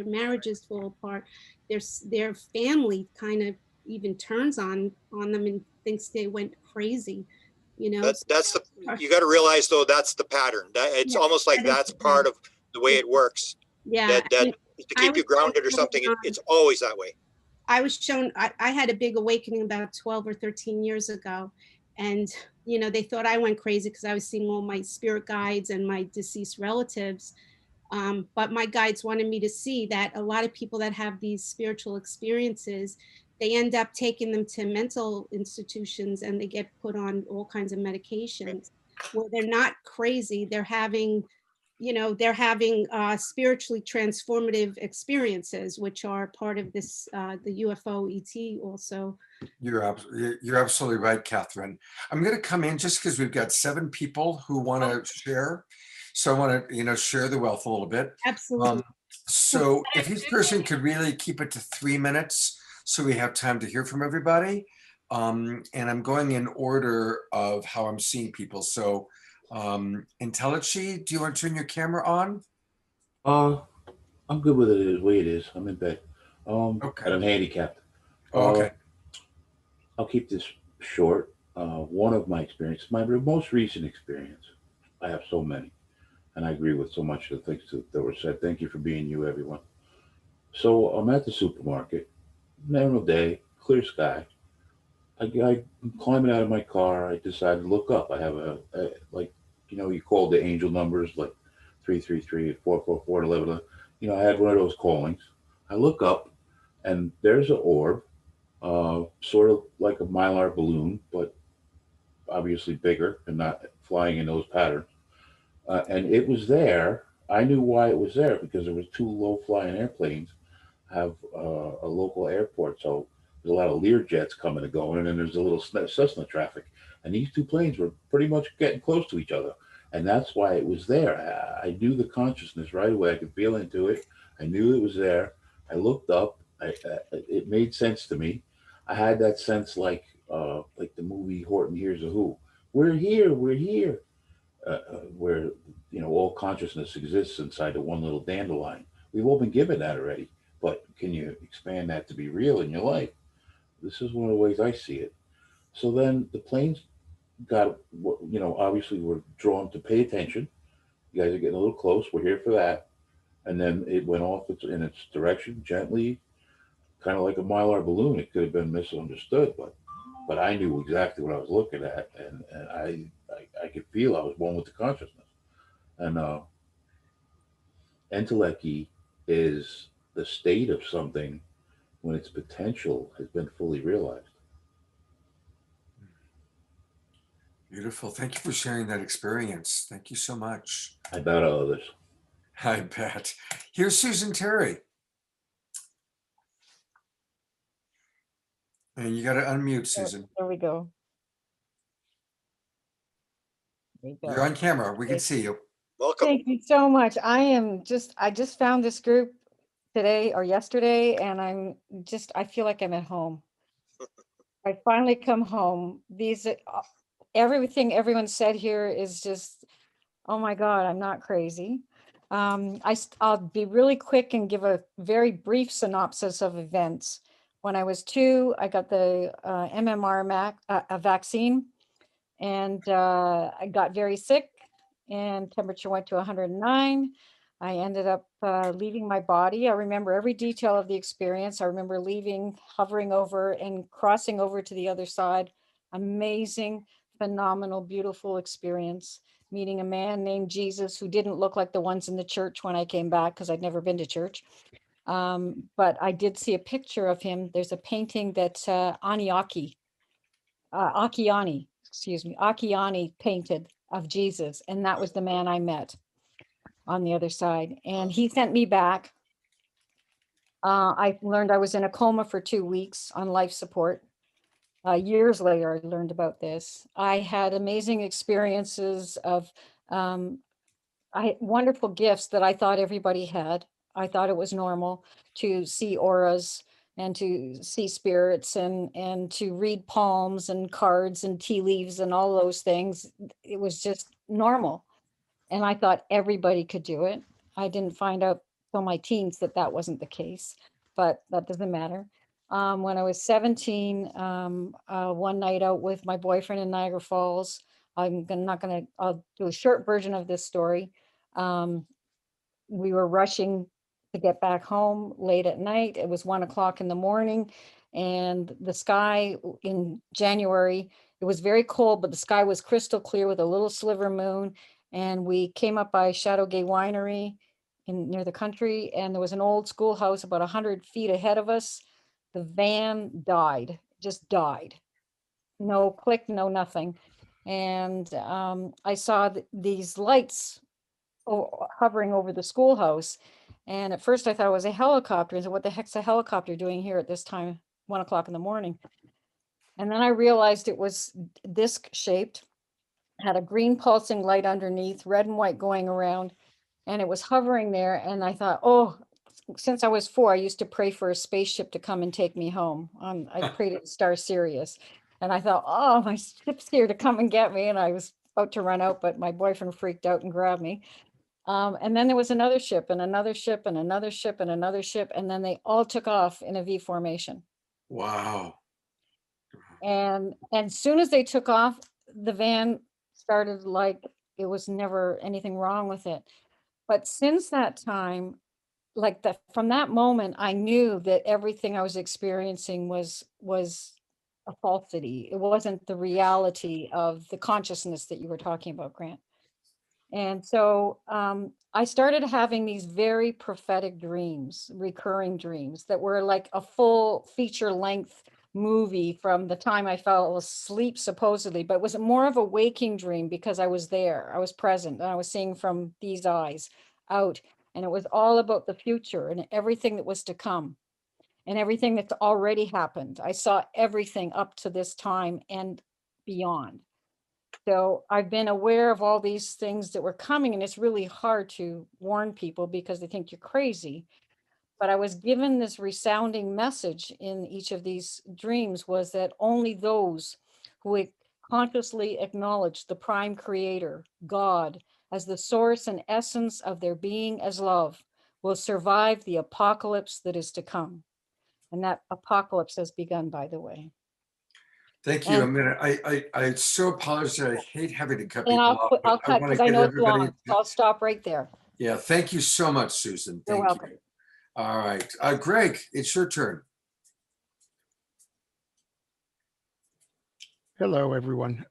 marriages fall apart, their family kind of even turns on them and thinks they went crazy, That's the, you got to realize though, that's the pattern. That it's Yeah, almost like that is that's the part pattern. of the way it works. Yeah, That I to keep you was grounded or shown, something. It's always that way. I was shown, I had a big awakening about 12 or 13 years ago. And, they thought I went crazy because I was seeing all my spirit guides and my deceased relatives. But my guides wanted me to see that a lot of people that have these spiritual experiences, they end up taking them to mental institutions, and they get put on all kinds of medications. Well, they're not crazy. They're having spiritually transformative experiences, which are part of this, the UFO ET also. You're absolutely right, Catherine. I'm going to come in just because we've got 7 people who want to share. So I want to, share the wealth a little bit. Absolutely. So if each person could really keep it to 3 minutes, so we have time to hear from everybody. And I'm going in order of how I'm seeing people. So Intellichi, do you want to turn your camera on? I'm good with it the way it is. I'm in bed. Okay. And I'm handicapped. Okay. I'll keep this short. One of my experiences, my most recent experience, I have so many, and I agree with so much of the things that were said. Thank you for being you, everyone. So I'm at the supermarket, normal day, clear sky. I'm climbing out of my car. I decided to look up. I have you call the angel numbers like 333, 444, 11. I had one of those callings. I look up. and there's an orb, sort of like a mylar balloon, but obviously bigger and not flying in those patterns. And it was there. I knew why it was there because there was two low-flying airplanes have a local airport, so there's a lot of Lear jets coming and going, and then there's a little Cessna traffic, and these two planes were pretty much getting close to each other, and that's why it was there. I knew the consciousness right away. I could feel into it. I knew it was there. I looked up. It made sense to me. I had that sense like the movie Horton Hears a Who. We're here. We're here. Where all consciousness exists inside of one little dandelion. We've all been given that already, but can you expand that to be real in your life? This is one of the ways I see it. So then the planes got, obviously we're drawn to pay attention. You guys are getting a little close. We're here for that. And then it went off in its direction gently, kind of like a mylar balloon. It could have been misunderstood, but I knew exactly what I was looking at, and I could feel I was one with the consciousness. And entelechy is the state of something when its potential has been fully realized. Beautiful. Thank you for sharing that experience. Thank you so much. I bet others. I bet. Here's Susan Terry. And you got to unmute, Susan. There we go. There we go. You're on camera. We can see you. Welcome. Thank you so much. I just found this group today or yesterday, and I feel like I'm at home. I finally come home. Everything everyone said here is just, oh my God, I'm not crazy. I'll be really quick and give a very brief synopsis of events. When I was 2, I got the MMR vaccine, and I got very sick, and temperature went to 109. I ended up leaving my body. I remember every detail of the experience. I remember leaving, hovering over, and crossing over to the other side. Amazing, phenomenal, beautiful experience. Meeting a man named Jesus who didn't look like the ones in the church when I came back, because I'd never been to church. But I did see a picture of him. There's a painting that Akiani painted of Jesus. And that was the man I met on the other side. And he sent me back. I learned I was in a coma for 2 weeks on life support. Years later, I learned about this. I had amazing experiences of wonderful gifts that I thought everybody had. I thought it was normal to see auras and to see spirits and to read palms and cards and tea leaves and all those things. It was just normal. And I thought everybody could do it. I didn't find out till my teens that wasn't the case, but that doesn't matter. When I was 17, one night out with my boyfriend in Niagara Falls, I'll do a short version of this story. We were rushing to get back home late at night. It was 1 o'clock in the morning, and the sky in January, it was very cold, but the sky was crystal clear with a little sliver moon. And we came up by Shadow Gay Winery near the country, and there was an old schoolhouse about 100 feet ahead of us. The van died, just died. No click, no nothing. And I saw these lights hovering over the schoolhouse. And at first I thought it was a helicopter. I said, what the heck's a helicopter doing here at this time, 1 o'clock in the morning? And then I realized it was disc shaped, had a green pulsing light underneath, red and white going around, and it was hovering there. And I thought, oh, since I was 4, I used to pray for a spaceship to come and take me home. I prayed at Star Sirius. And I thought, oh, my ship's here to come and get me. And I was about to run out, but my boyfriend freaked out and grabbed me. And then there was another ship and another ship and another ship and another ship. And then they all took off in a V formation. Wow. And as soon as they took off, the van started like it was never anything wrong with it. But since that time, from that moment, I knew that everything I was experiencing was a falsity. It wasn't the reality of the consciousness that you were talking about, Grant. And so I started having these very prophetic dreams, recurring dreams that were like a full feature length movie from the time I fell asleep, supposedly, but it was more of a waking dream because I was there, I was present, and I was seeing from these eyes out. And it was all about the future and everything that was to come and everything that's already happened. I saw everything up to this time and beyond. So I've been aware of all these things that were coming, and it's really hard to warn people because they think you're crazy. But I was given this resounding message in each of these dreams was that only those who consciously acknowledge the prime creator, God, as the source and essence of their being as love will survive the apocalypse that is to come. And that apocalypse has begun, by the way. Thank you. And I so apologize. I hate having to cut and people off, I'll but I cut want to because I get know it's everybody. long. So I'll stop right there. Yeah, thank you so much, Susan. You're Thank welcome. you. All right, Greg, it's your turn. Hello, everyone.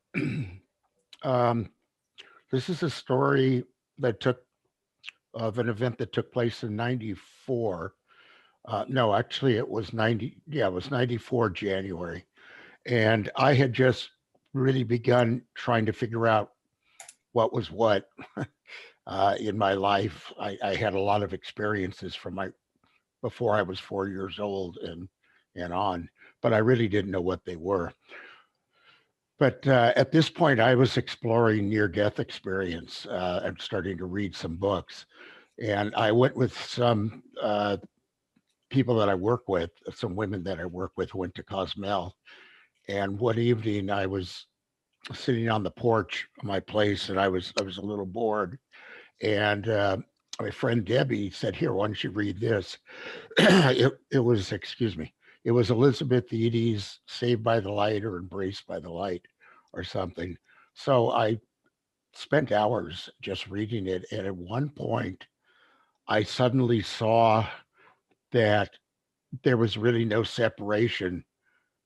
This is a story that of an event that took place in '94. No, actually, it was 90. Yeah, it was '94 January, and I had just really begun trying to figure out what was what in my life. I had a lot of experiences from before I was 4 years old and on, but I really didn't know what they were. But at this point, I was exploring near-death experience and starting to read some books. And I went with some people that I work with, some women that I work with who went to Cozumel. And one evening I was sitting on the porch of my place and I was a little bored. And my friend Debbie said, "Here, why don't you read this?" It was, excuse me, it was Elizabeth Edy's Saved by the Light or Embraced by the Light or something. So I spent hours just reading it. And at one point, I suddenly saw that there was really no separation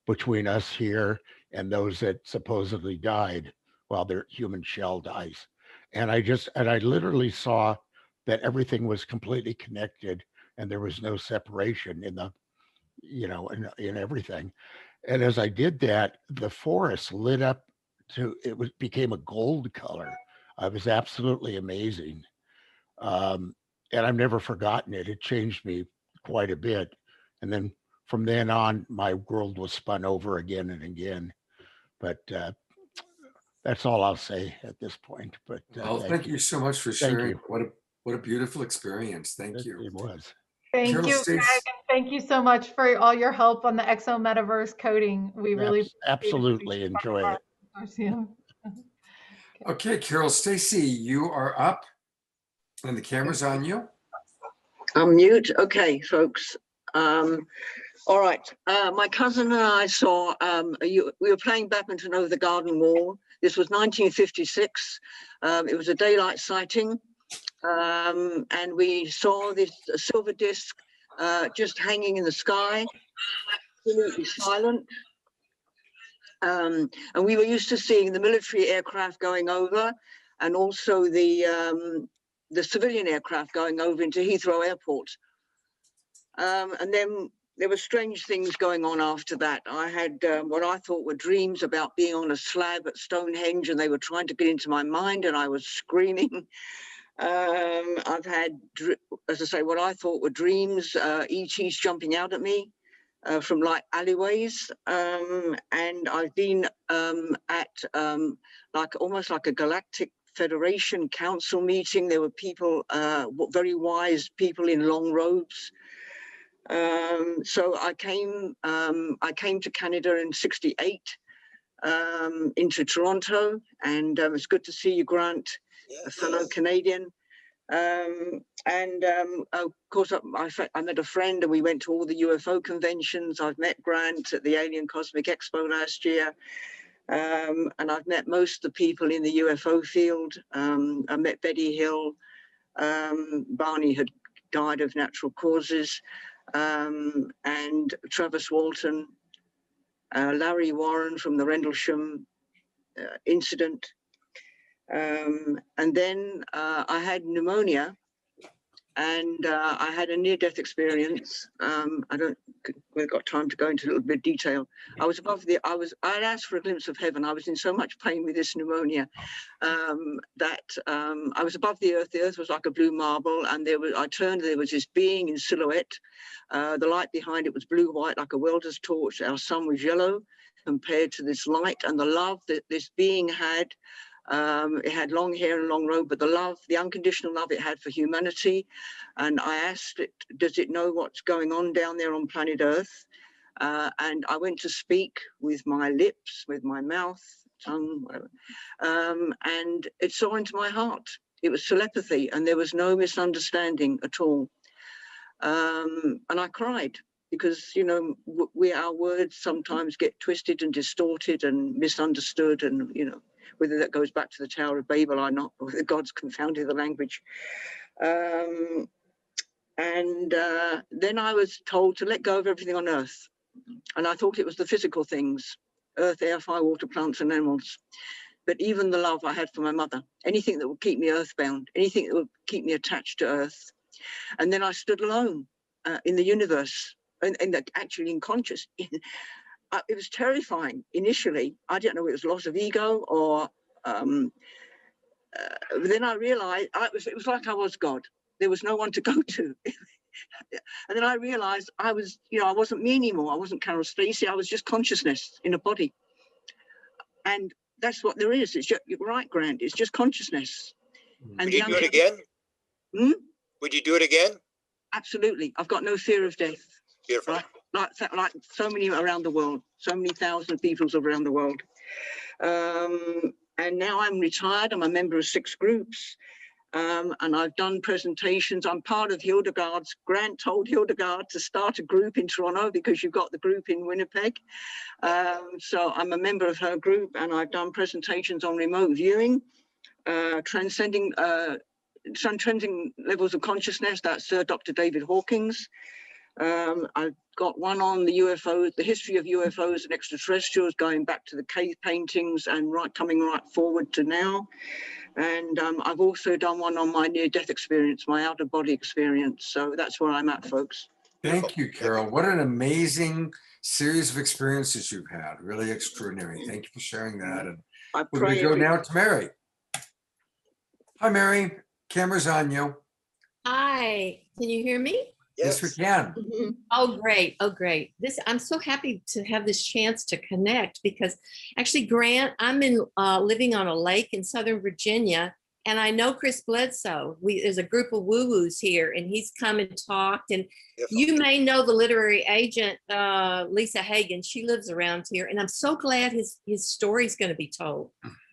between us here and those that supposedly died while their human shell dies. And I literally saw that everything was completely connected and there was no separation in in everything. And as I did that, the forest lit up became a gold color. It was absolutely amazing. And I've never forgotten it. It changed me quite a bit. And then from then on, my world was spun over again and again. But that's all I'll say at this point. But Well, thank you so much for Thank sharing. you. What a beautiful experience. Thank you. It was. Thank Carol you, Stace- Greg, and thank you so much for all your help on the Exo Metaverse coding. We really Absolutely enjoy it. appreciate it. Okay, Carol Stacy, you are up and the camera's on you. I'm mute. Okay, folks. All right. My cousin and I saw, we were playing badminton over the garden wall. This was 1956. It was a daylight sighting. And we saw this silver disc just hanging in the sky, absolutely silent. And we were used to seeing the military aircraft going over and also the civilian aircraft going over into Heathrow Airport. And then there were strange things going on after that. I had what I thought were dreams about being on a slab at Stonehenge and they were trying to get into my mind and I was screaming. I've had, as I say, what I thought were dreams, ETs jumping out at me from like alleyways. And I've been at like almost like a galactic Federation Council meeting. There were people, very wise people in long robes. So I came to Canada in '68, into Toronto, and it's good to see you, Grant, a fellow Canadian. Of course, I met a friend and we went to all the UFO conventions. I've met Grant at the Alien Cosmic Expo last year. And I've met most of the people in the UFO field. I met Betty Hill. Barney had died of natural causes. And Travis Walton, Larry Warren from the Rendlesham incident. And then I had pneumonia, and I had a near-death experience. We've got time to go into a little bit of detail. I was I'd asked for a glimpse of heaven. I was in so much pain with this pneumonia that I was above the earth. The earth was like a blue marble, and there was this being in silhouette. The light behind it was blue-white, like a welder's torch. Our sun was yellow compared to this light, and the love that this being had. It had long hair and long robe, but the love, the unconditional love it had for humanity. And I asked it, does it know what's going on down there on planet Earth? And I went to speak with my lips, with my mouth, tongue, whatever. And it saw into my heart. It was telepathy, and there was no misunderstanding at all. And I cried because, you know, our words sometimes get twisted and distorted and misunderstood, and, you know, whether that goes back to the Tower of Babel or not, or whether God's confounded the language. Then I was told to let go of everything on Earth. And I thought it was the physical things, earth, air, fire, water, plants, and animals. But even the love I had for my mother, anything that would keep me earthbound, anything that would keep me attached to Earth. And then I stood alone in the universe, and actually in conscious. It was terrifying initially. I didn't know it was loss of ego or. Then I realized it was like I was God. There was no one to go to. And then I realized I wasn't me anymore. I wasn't Carol Stacey. I was just consciousness in a body. And that's what there is. It's just, you're right, Grant. It's just consciousness. And would you do it again? Would you do it again? Absolutely. I've got no fear of death. Beautiful. Right? Like so many around the world, so many thousand people around the world. And now I'm retired. I'm a member of 6 groups. And I've done presentations. I'm part of Hildegard's. Grant told Hildegard to start a group in Toronto because you've got the group in Winnipeg. So I'm a member of her group, and I've done presentations on remote viewing, transcending levels of consciousness. That's Sir Dr. David Hawkins. I've got one on the UFOs, the history of UFOs and extraterrestrials, going back to the cave paintings and coming right forward to now. And I've also done one on my near-death experience, my out-of-body experience. So that's where I'm at, folks. Thank you, Carol. What an amazing series of experiences you've had. Really extraordinary. Thank you for sharing that. And we're going to go now to Mary. Hi, Mary. Camera's on you. Hi, can you hear me? Yes, we can. Oh, great. Oh, great. I'm so happy to have this chance to connect because actually, Grant, I'm living on a lake in Southern Virginia, and I know Chris Bledsoe. There's a group of woo-woos here, and he's come and talked. And you may know the literary agent, Lisa Hagen. She lives around here, and I'm so glad his story's going to be told.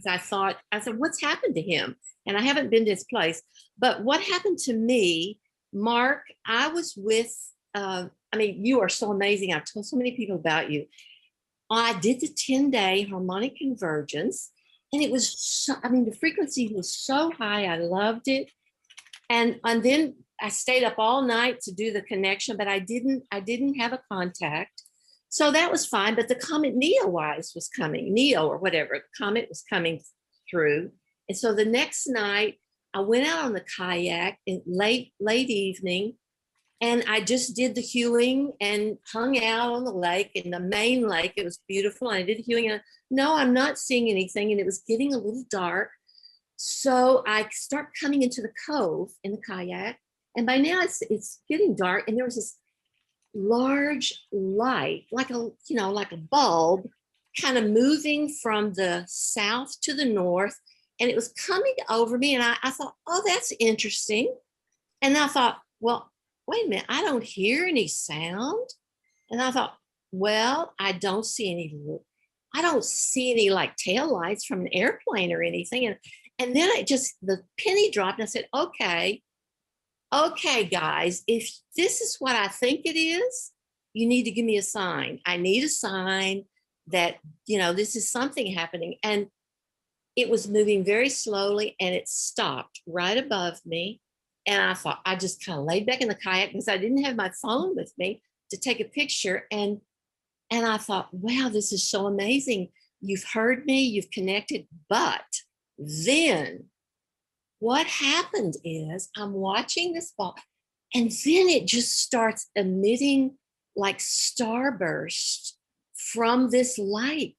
I said, what's happened to him? And I haven't been to his place. But what happened to me, Mark, I was with, you are so amazing. I've told so many people about you. I did the 10-day harmonic convergence, and it was so, the frequency was so high. I loved it. And then I stayed up all night to do the connection, but I didn't have a contact. So that was fine. But the comet Neowise was coming, Neo or whatever, the comet was coming through. And so the next night, I went out on the kayak in late evening, and I just did the hewing and hung out on the lake, in the main lake. It was beautiful. And I did hewing. And no, I'm not seeing anything. And it was getting a little dark. So I start coming into the cove in the kayak. And by now it's getting dark. And there was this large light, like a bulb, kind of moving from the south to the north. And it was coming over me, and I thought, oh, that's interesting. And I thought, well, wait a minute, I don't hear any sound. And I thought, well, I don't see any like taillights from an airplane or anything. And then the penny dropped, and I said, okay, guys, if this is what I think it is, you need to give me a sign. I need a sign that, this is something happening. And it was moving very slowly, and it stopped right above me. And I thought, I just kind of laid back in the kayak because I didn't have my phone with me to take a picture. And I thought, wow, this is so amazing. You've heard me, you've connected, but Then what happened is I'm watching this ball, and then it just starts emitting like starbursts from this light.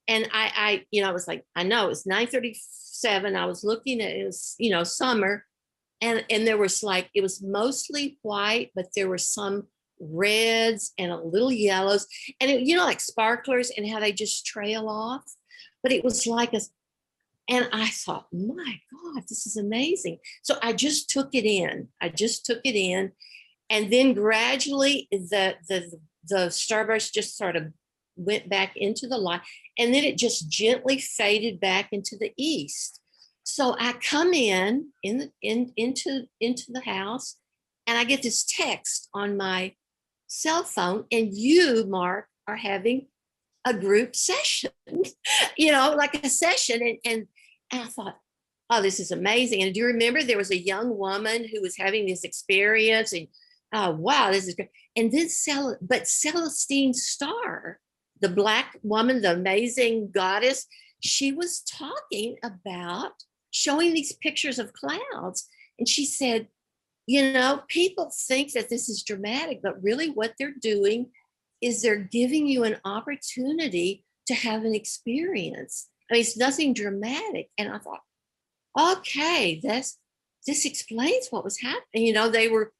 And I was like, I know it's 9:37. I was looking at it, was, summer. And there was like, it was mostly white, but there were some reds and a little yellows, and it, like sparklers and how they just trail off. But it was like and I thought, my God, this is amazing. So I just took it in. And then gradually the starburst just sort of went back into the light, and then it just gently faded back into the east. So I come into the house, and I get this text on my cell phone, and you, Mark, are having a group session, like a session. And I thought, oh, this is amazing. And do you remember there was a young woman who was having this experience, and oh, wow, this is great. And then Celestine Starr, the Black woman, the amazing goddess, she was talking about showing these pictures of clouds. And she said, people think that this is dramatic, but really what they're doing is they're giving you an opportunity to have an experience. I mean, it's nothing dramatic. And I thought, okay, this explains what was happening. They were,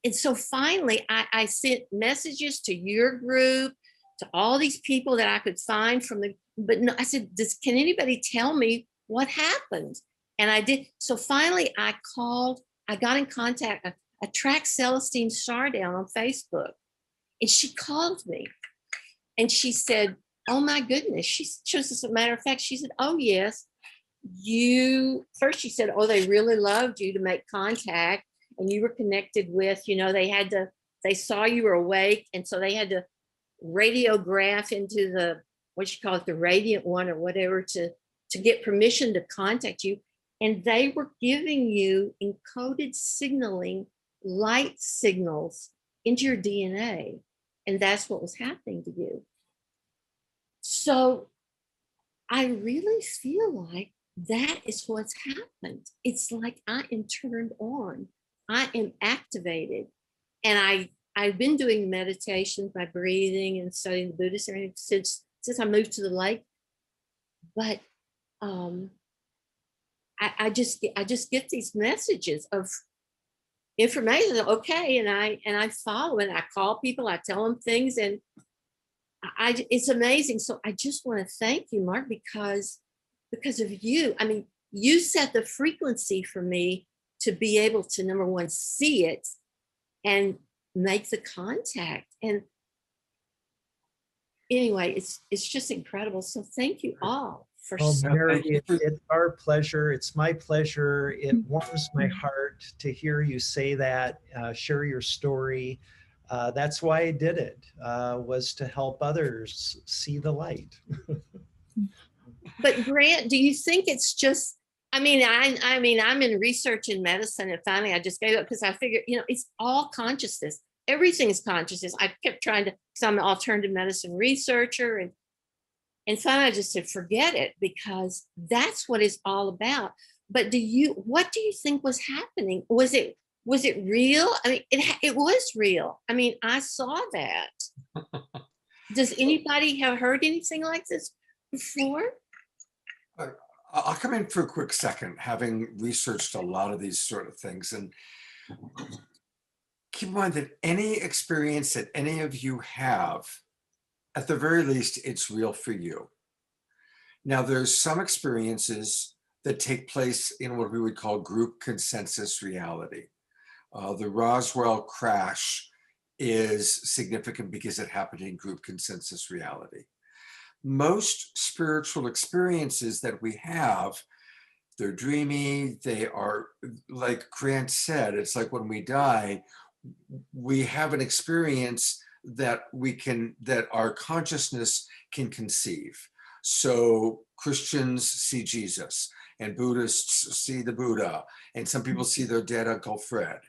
and so finally I sent messages to your group, to all these people that I could find but no, I said, can anybody tell me what happened? And I did. So finally I got in contact, I tracked Celestine Starr down on Facebook, and she called me, and she said, oh my goodness. She chose, as a matter of fact, she said, oh yes, first she said, oh, they really loved you to make contact, and you were connected with, they saw you were awake, and so they had to radiograph into the radiant one or whatever to get permission to contact you. And they were giving you encoded signaling, light signals into your DNA. And that's what was happening to you. So I really feel like that is what's happened. It's like I am turned on. I am activated. And I've been doing meditation by breathing and studying the Buddhist since I moved to the lake. But I just get these messages of information. Okay, and I follow, and I call people, I tell them things, and it's amazing. So I just want to thank you, Mark, because of you. I mean, you set the frequency for me to be able to, number one, see it and make the contact. And anyway, it's just incredible. So thank you all for. Oh, Mary, it's our pleasure. It's my pleasure. It warms my heart to hear you say that, share your story. That's why I did it, was to help others see the light. But Grant, do you think it's just, I'm in research in medicine, and finally I just gave up because I figured, it's all consciousness. Everything is consciousness. I kept trying to, because I'm an alternative medicine researcher, and finally I just said, forget it, because that's what it's all about. But what do you think was happening? Was it real? I mean, it was real. I mean, I saw that. Does anybody have heard anything like this before? I'll come in for a quick second, having researched a lot of these sort of things. And keep in mind that any experience that any of you have, at the very least, it's real for you. Now, there's some experiences that take place in what we would call group consensus reality. The Roswell crash is significant because it happened in group consensus reality. Most spiritual experiences that we have, they're dreamy, they are, like Grant said, it's like when we die, we have an experience that our consciousness can conceive. So Christians see Jesus, and Buddhists see the Buddha, and some people see their dead Uncle Fred.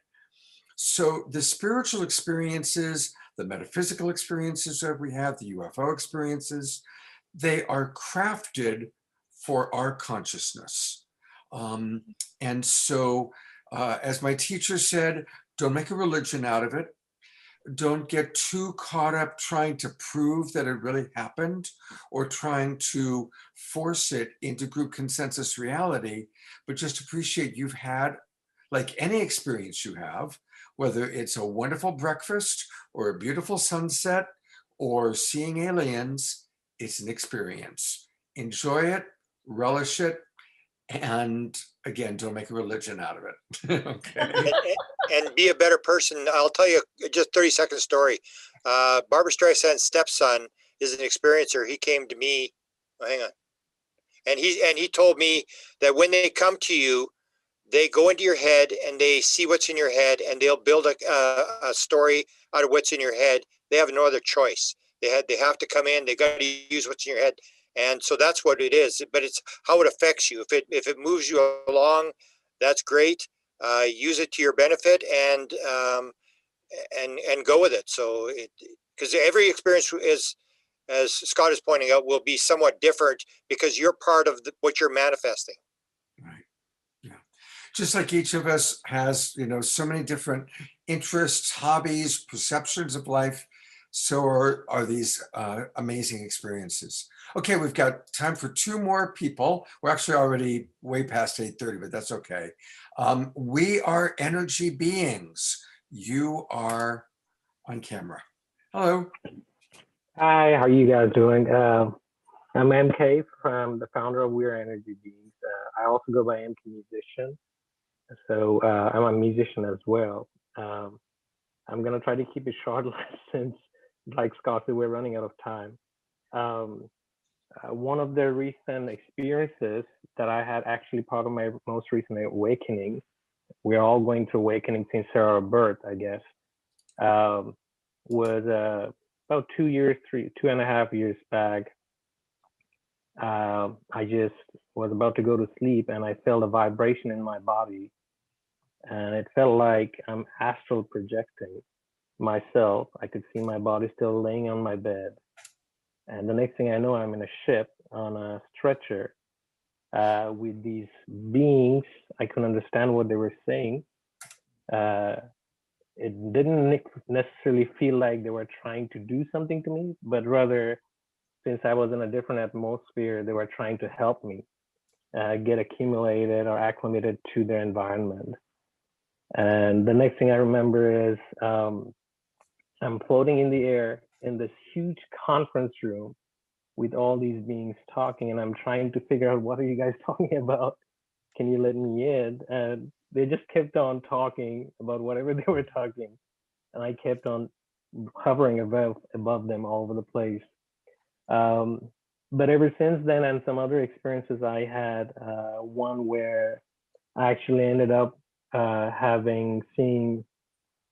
So the spiritual experiences, the metaphysical experiences that we have, the UFO experiences, they are crafted for our consciousness. And so, as my teacher said, don't make a religion out of it. Don't get too caught up trying to prove that it really happened or trying to force it into group consensus reality, but just appreciate you've had, like any experience you have, whether it's a wonderful breakfast or a beautiful sunset or seeing aliens, it's an experience. Enjoy it, relish it, and again, don't make a religion out of it. Okay. And be a better person. I'll tell you just 30-second story. Barbara Streisand's stepson is an experiencer. He came to me, oh, hang on. And he told me that when they come to you, they go into your head and they see what's in your head and they'll build a story out of what's in your head. They have no other choice. They have to come in, they got to use what's in your head. And so that's what it is, but it's how it affects you. If it moves you along, that's great. Use it to your benefit and go with it. So because every experience is, as Scott is pointing out, will be somewhat different because you're part of what you're manifesting. Right. Yeah. Just like each of us has, so many different interests, hobbies, perceptions of life, so are these amazing experiences. Okay, we've got time for 2 more people. We're actually already way past 8:30, but that's okay. We are energy beings. You are on camera. Hello. Hi, how are you guys doing? I'm MK, from the founder of We're Energy Beings. I also go by MK Musician. So I'm a musician as well. I'm going to try to keep it short since, like Scott said, we're running out of time. One of the recent experiences that I had, actually part of my most recent awakening, we're all going through awakening since our birth, I guess, was about 2.5 years back. I just was about to go to sleep and I felt a vibration in my body. And it felt like I'm astral projecting myself. I could see my body still laying on my bed. And the next thing I know, I'm in a ship on a stretcher with these beings. I couldn't understand what they were saying. It didn't necessarily feel like they were trying to do something to me, but rather, since I was in a different atmosphere, they were trying to help me get accumulated or acclimated to their environment. And the next thing I remember is I'm floating in the air in this huge conference room with all these beings talking, and I'm trying to figure out, what are you guys talking about? Can you let me in? And they just kept on talking about whatever they were talking. And I kept on hovering above them all over the place. But ever since then, and some other experiences I had, one where I actually ended up seeing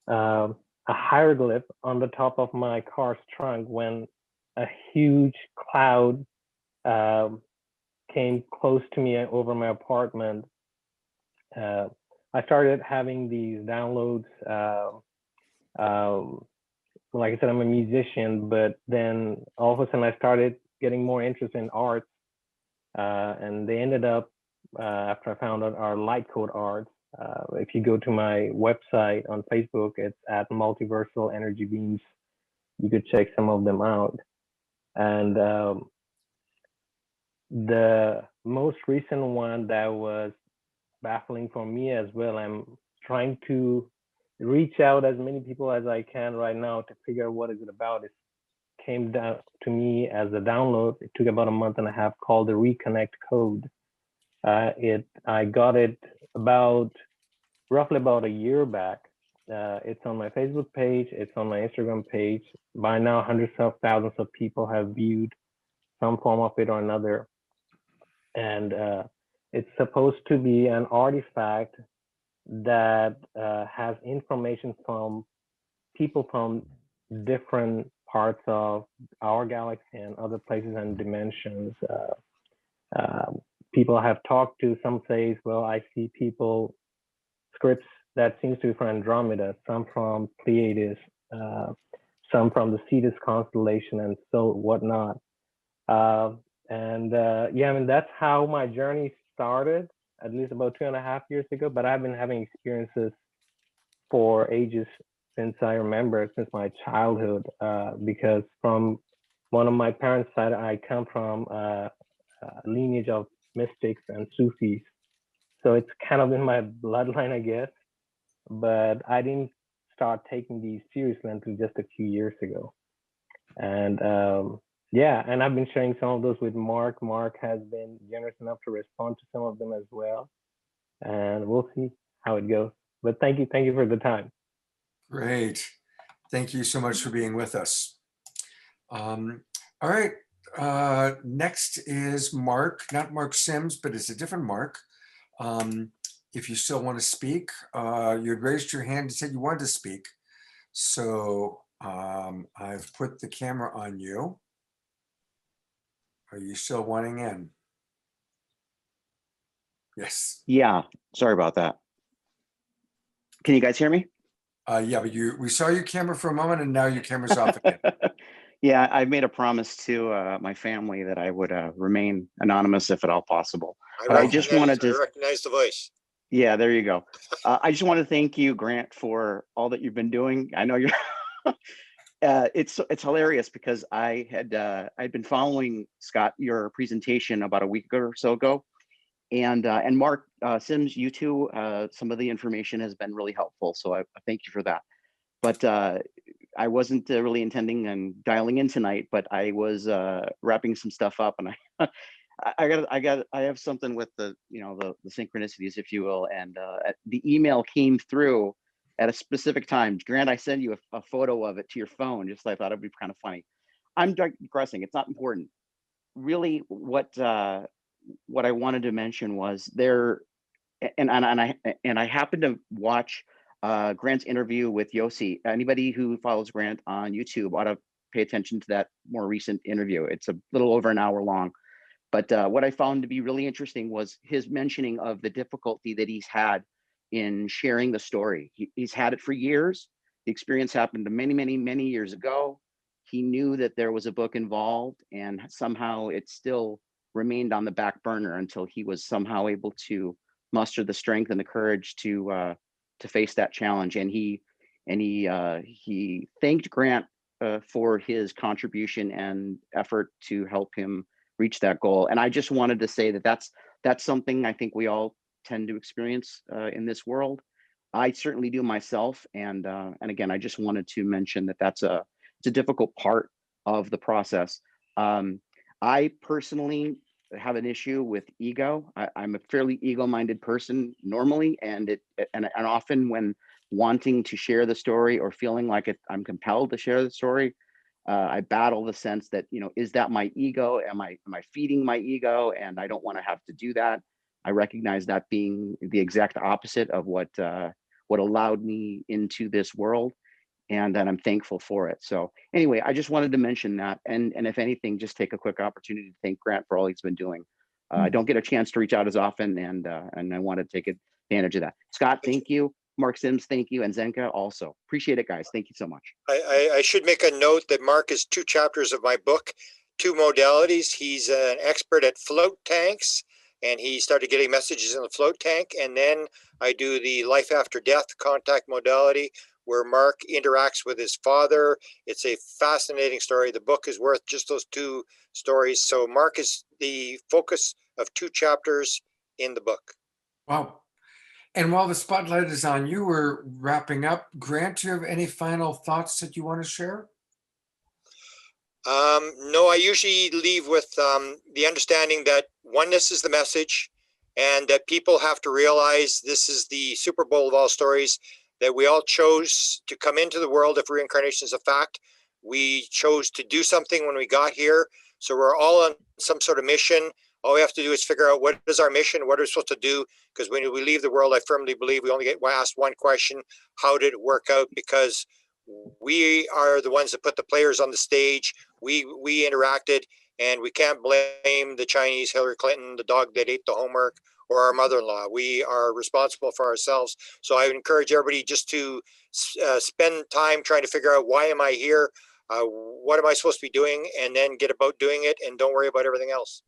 a hieroglyph on the top of my car's trunk when a huge cloud came close to me over my apartment. I started having these downloads. Like I said, I'm a musician, but then all of a sudden I started getting more interest in arts. And they ended up, after I found out, our light code arts. If you go to my website on Facebook, it's at Multiversal Energy Beams. You could check some of them out. And the most recent one that was baffling for me as well, I'm trying to reach out as many people as I can right now to figure out what is it about. It came down to me as a download. It took about 1.5 months, called the Reconnect Code. I got it roughly about a year back. It's on my Facebook page. It's on my Instagram page. By now, hundreds of thousands of people have viewed some form of it or another. And it's supposed to be an artifact that has information from people from different parts of our galaxy and other places and dimensions. People have talked to, some says, well, I see scripts that seems to be from Andromeda, some from Pleiades, some from the Cetus constellation and so whatnot. And yeah, I mean, that's how my journey started, at least about 2.5 years ago. But I've been having experiences for ages since I remember, since my childhood, because from one of my parents' side, I come from a lineage of mystics and Sufis. So it's kind of in my bloodline, I guess. But I didn't start taking these seriously until just a few years ago. And yeah, and I've been sharing some of those with Mark. Mark has been generous enough to respond to some of them as well. And we'll see how it goes. But thank you for the time. Great. Thank you so much for being with us. All right. Next is Mark, not Mark Sims, but it's a different Mark. If you still want to speak, you'd raised your hand and said you wanted to speak. So I've put the camera on you. Are you still wanting in? Yes. Yeah, sorry about that. Can you guys hear me? Yeah, but we saw your camera for a moment and now your camera's off again. Yeah, I made a promise to my family that I would remain anonymous if at all possible. But I just wanted to recognize the voice. Yeah, there you go. I just want to thank you, Grant, for all that you've been doing. I know you're it's hilarious because I'd been following, Scott, your presentation about a week or so ago. And Mark Sims, you too, some of the information has been really helpful. So I thank you for that. But I wasn't really intending on dialing in tonight, but I was wrapping some stuff up, and I have something with the synchronicities, if you will, and the email came through at a specific time. Grant, I sent you a photo of it to your phone, just I thought it'd be kind of funny. I'm digressing. It's not important. Really, what I wanted to mention was there, and I happened to watch Grant's interview with Yossi. Anybody who follows Grant on YouTube ought to pay attention to that more recent interview. It's a little over an hour long. But what I found to be really interesting was his mentioning of the difficulty that he's had in sharing the story. He's had it for years. The experience happened to many years ago. He knew that there was a book involved, and somehow it still remained on the back burner until he was somehow able to muster the strength and the courage to face that challenge. And he thanked Grant for his contribution and effort to help him reach that goal. And I just wanted to say that that's something I think we all tend to experience in this world. I certainly do myself. And again, I just wanted to mention that it's a difficult part of the process. I personally have an issue with ego. I'm a fairly ego-minded person normally, and often when wanting to share the story or feeling like I'm compelled to share the story, I battle the sense that, is that my ego? Am I feeding my ego? And I don't want to have to do that. I recognize that being the exact opposite of what allowed me into this world, and that I'm thankful for it. So anyway, I just wanted to mention that, and if anything, just take a quick opportunity to thank Grant for all he's been doing. I don't get a chance to reach out as often, and I want to take advantage of that. Scott, thank you. Mark Sims, thank you. And Zenka also. Appreciate it, guys. Thank you so much. I should make a note that Mark is 2 chapters of my book, 2 modalities. He's an expert at float tanks, and he started getting messages in the float tank. And then I do the life after death contact modality, where Mark interacts with his father. It's a fascinating story. The book is worth just those 2 stories. So Mark is the focus of 2 chapters in the book. Wow. And while the spotlight is on you, we're wrapping up. Grant, do you have any final thoughts that you want to share? No, I usually leave with the understanding that oneness is the message, and that people have to realize this is the Super Bowl of all stories, that we all chose to come into the world if reincarnation is a fact. We chose to do something when we got here. So we're all on some sort of mission. All we have to do is figure out what is our mission, what are we supposed to do? Because when we leave the world, I firmly believe we only get asked one question: how did it work out? Because we are the ones that put the players on the stage. We interacted, and we can't blame the Chinese, Hillary Clinton, the dog that ate the homework, or our mother-in-law. We are responsible for ourselves. So I would encourage everybody just to spend time trying to figure out, why am I here? what am I supposed to be doing, and then get about doing it and don't worry about everything else.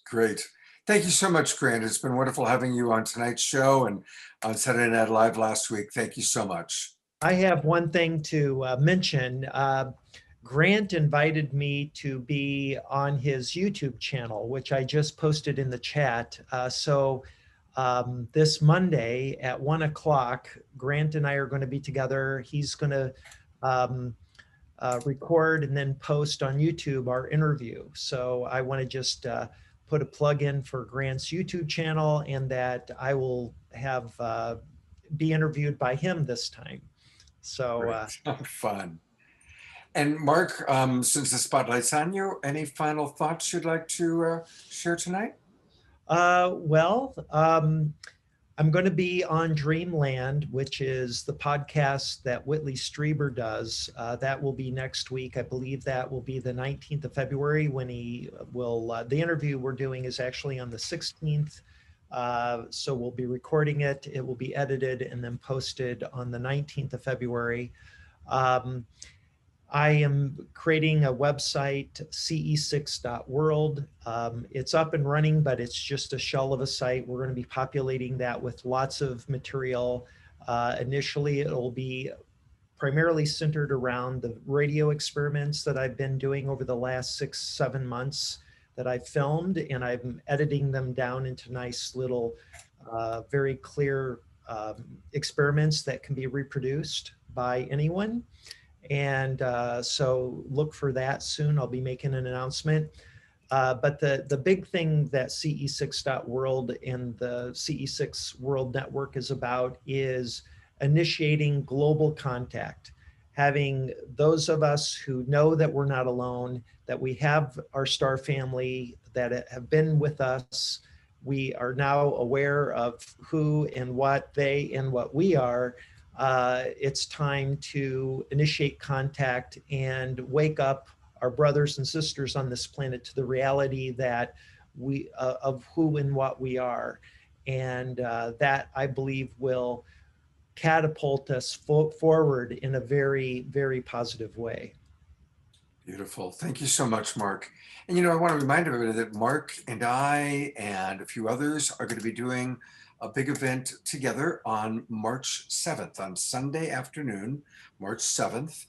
Great. Thank you so much, Grant. It's been wonderful having you on tonight's show and on Saturday Night Live last week. Thank you so much. I have one thing to mention. Grant invited me to be on his YouTube channel, which I just posted in the chat. So this Monday at 1 o'clock, Grant and I are going to be together. He's going to record and then post on YouTube our interview. So I want to just put a plug in for Grant's YouTube channel, and that I will have be interviewed by him this time. So fun. And Mark, since the spotlight's on you, any final thoughts you'd like to share tonight? I'm going to be on Dreamland, which is the podcast that Whitley Strieber does. That will be next week. I believe that will be the 19th of February when he will, the interview we're doing is actually on the 16th. So we'll be recording it. It will be edited and then posted on the 19th of February. I am creating a website, ce6.world. It's up and running, but it's just a shell of a site. We're going to be populating that with lots of material. Initially, it'll be primarily centered around the radio experiments that I've been doing over the last 6-7 months that I've filmed, and I'm editing them down into nice little, very clear experiments that can be reproduced by anyone. And so look for that soon. I'll be making an announcement. But the big thing that ce6.world and the CE6 World Network is about is initiating global contact, having those of us who know that we're not alone, that we have our star family that have been with us. We are now aware of who and what they and what we are. It's time to initiate contact and wake up our brothers and sisters on this planet to the reality that we of who and what we are, and that I believe will catapult us forward in a very, very positive way. Beautiful. Thank you so much, Mark. And I want to remind everybody that Mark and I and a few others are going to be doing a big event together on March 7th, on Sunday afternoon, March 7th.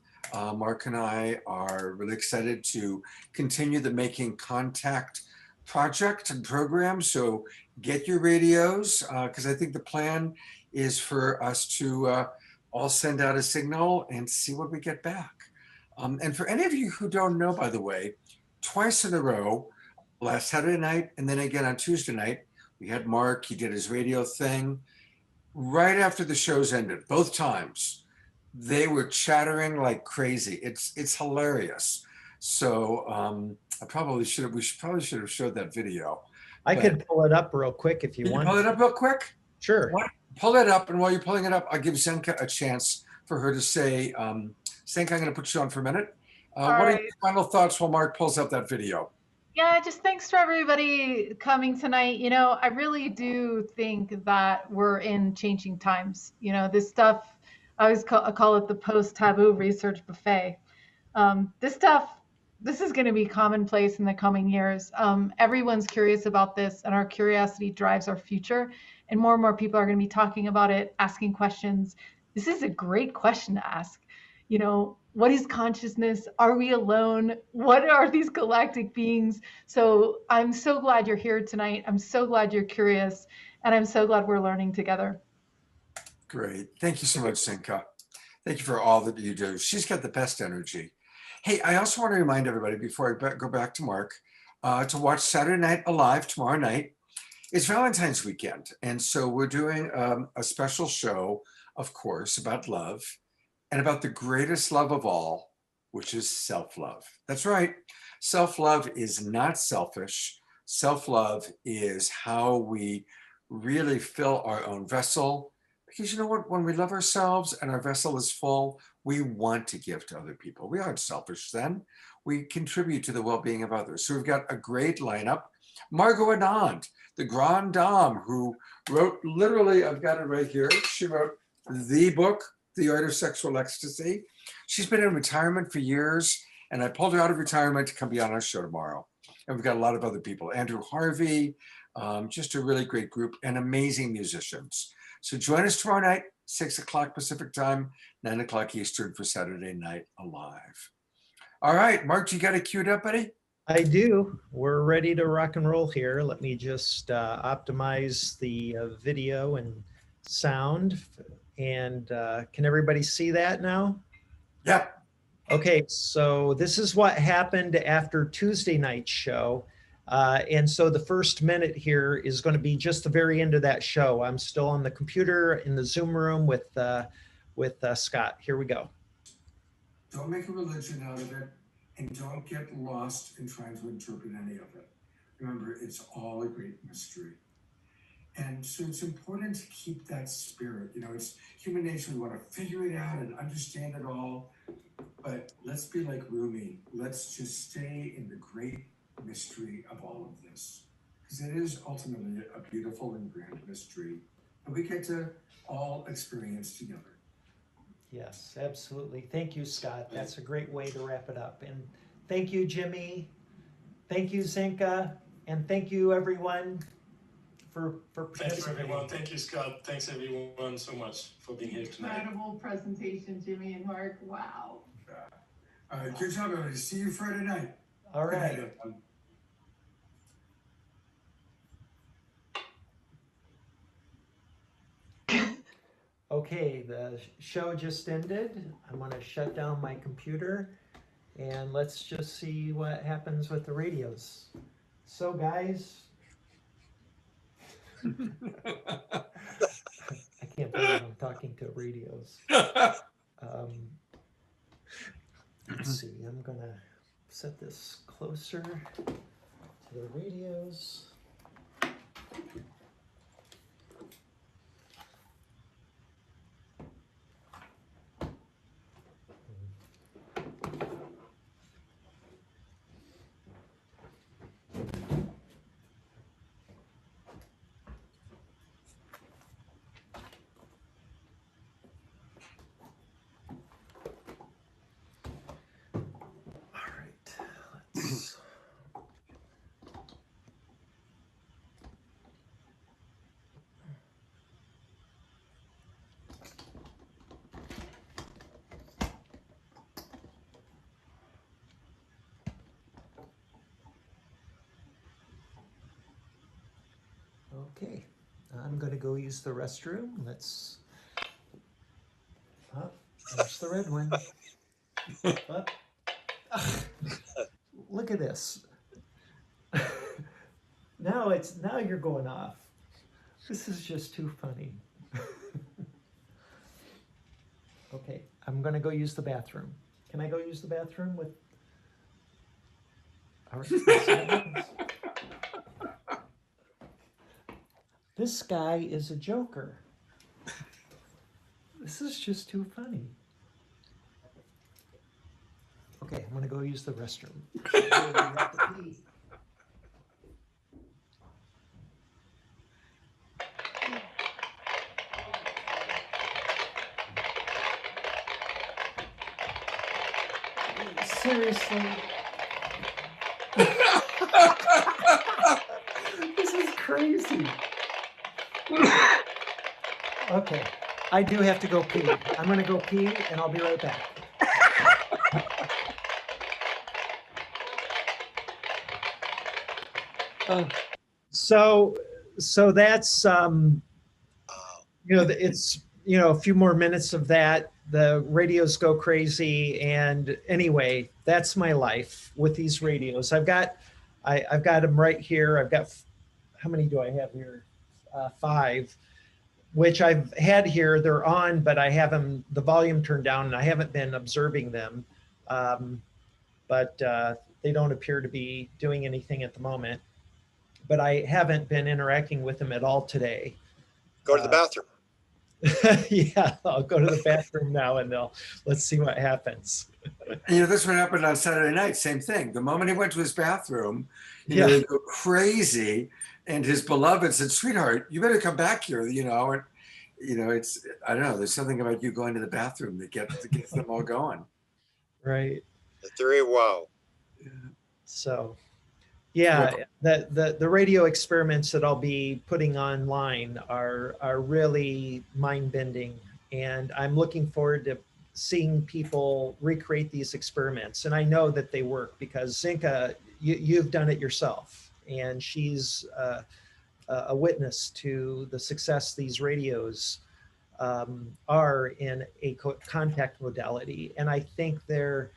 Mark and I are really excited to continue the Making Contact project and program. So get your radios, because I think the plan is for us to all send out a signal and see what we get back. And for any of you who don't know, by the way, twice in a row, last Saturday night and then again on Tuesday night, we had Mark. He did his radio thing. Right after the shows ended, both times, they were chattering like crazy. It's hilarious. So we probably should have showed that video. I could pull it up real quick if you want. Pull it up real quick? Sure. Pull it up, and while you're pulling it up, I'll give Zenka a chance for her to say, Zenka, I'm going to put you on for a minute. What are your final thoughts while Mark pulls up that video? Yeah, just thanks for everybody coming tonight. I really do think that we're in changing times. This stuff, I always call it the post-taboo research buffet. This is going to be commonplace in the coming years. Everyone's curious about this, and our curiosity drives our future. And more people are going to be talking about it, asking questions. This is a great question to ask. What is consciousness? Are we alone? What are these galactic beings? So I'm so glad you're here tonight. I'm so glad you're curious, and I'm so glad we're learning together. Great. Thank you so much, Zenka. Thank you for all that you do. She's got the best energy. Hey, I also want to remind everybody before I go back to Mark, to watch Saturday Night Alive tomorrow night. It's Valentine's weekend. And so we're doing a special show, of course, about love. And about the greatest love of all, which is self-love. That's right. Self-love is not selfish. Self-love is how we really fill our own vessel. Because you know what? When we love ourselves and our vessel is full, we want to give to other people. We aren't selfish then. We contribute to the well-being of others. So we've got a great lineup. Margot Anand, the Grande Dame, who wrote, literally, I've got it right here. She wrote the book, The Art of Sexual Ecstasy. She's been in retirement for years, and I pulled her out of retirement to come be on our show tomorrow. And we've got a lot of other people, Andrew Harvey, just a really great group and amazing musicians. So join us tomorrow night, 6 o'clock Pacific time, 9 o'clock Eastern for Saturday Night Alive. All right, Mark, you got it queued up, buddy? I do. We're ready to rock and roll here. Let me just optimize the video and sound. And can everybody see that now? Yep. Okay, so this is what happened after Tuesday night's show. And so the first minute here is going to be just the very end of that show. I'm still on the computer in the Zoom room with Scott. Here we go. Don't make a religion out of it, and don't get lost in trying to interpret any of it. Remember, it's all a great mystery. And so it's important to keep that spirit. You know, it's human nature. We want to figure it out and understand it all. But let's be like Rumi. Let's just stay in the great mystery of all of this. Because it is ultimately a beautiful and grand mystery that we get to all experience together. Yes, absolutely. Thank you, Scott. That's a great way to wrap it up. And thank you, Jimmy. Thank you, Zinka. And thank you, everyone, for Thank you, everyone. Thank you, Scott. Thanks, everyone, so much for being here tonight. Incredible presentation, Jimmy and Mark. Wow. All right, good job, everybody. See you Friday night. All right. Good night, everyone. Okay, the show just ended. I'm going to shut down my computer and let's just see what happens with the radios. So, guys, I can't believe I'm talking to radios. Let's see, I'm going to set this closer to the radios. Okay, I'm going to go use the restroom. Let's. Oh, there's the red one. Oh. Look at this. Now you're going off. This is just too funny. Okay, I'm going to go use the bathroom. Can I go use the bathroom with? All right. This guy is a joker. This is just too funny. Okay, I'm gonna go use the restroom. Seriously. This is crazy. Okay, I do have to go pee. I'm going to go pee and I'll be right back. So that's, it's, a few more minutes of that. The radios go crazy. And anyway, that's my life with these radios. I've got them right here. I've got, how many do I have here? 5, which I've had here. They're on, but I have them, the volume turned down, and I haven't been observing them. But they don't appear to be doing anything at the moment. But I haven't been interacting with them at all today. Go to the bathroom. Yeah, I'll go to the bathroom now, and let's see what happens. This what happened on Saturday night. Same thing. The moment he went to his bathroom, they go crazy. And his beloved said, "Sweetheart, you better come back here." And you know, it's, I don't know, there's something about you going to the bathroom that gets them all going. Right. The theory of wow. So, yeah, the radio experiments that I'll be putting online are really mind bending, and I'm looking forward to seeing people recreate these experiments. And I know that they work because Zinka, you've done it yourself, and she's a witness to the success these radios are in a contact modality. And I think there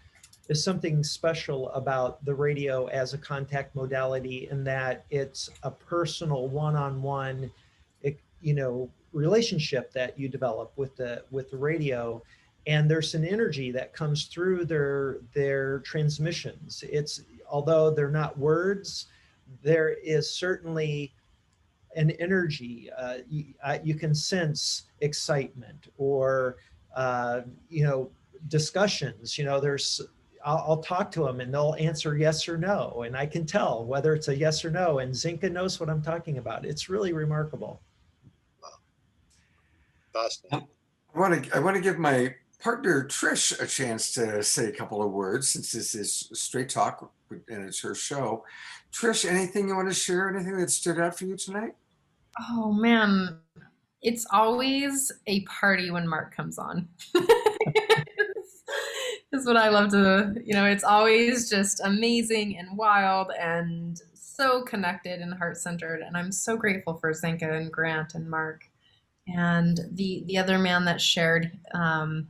is something special about the radio as a contact modality in that it's a personal one-on-one, you know, relationship that you develop with the radio. And there's an energy that comes through their transmissions. It's, although they're not words, there is certainly an energy. You can sense excitement or, you know, discussions. You know, I'll talk to them and they'll answer yes or no. And I can tell whether it's a yes or no. And Zinka knows what I'm talking about. It's really remarkable. Fascinating. I want to give my partner Trish a chance to say a couple of words since this is Straight Talk and it's her show. Trish, anything you want to share? Anything that stood out for you tonight? Oh man, it's always a party when Mark comes on. Is what I love to, you know, it's always just amazing and wild and so connected and heart-centered. And I'm so grateful for Zinka and Grant and Mark. And the other man that shared, can't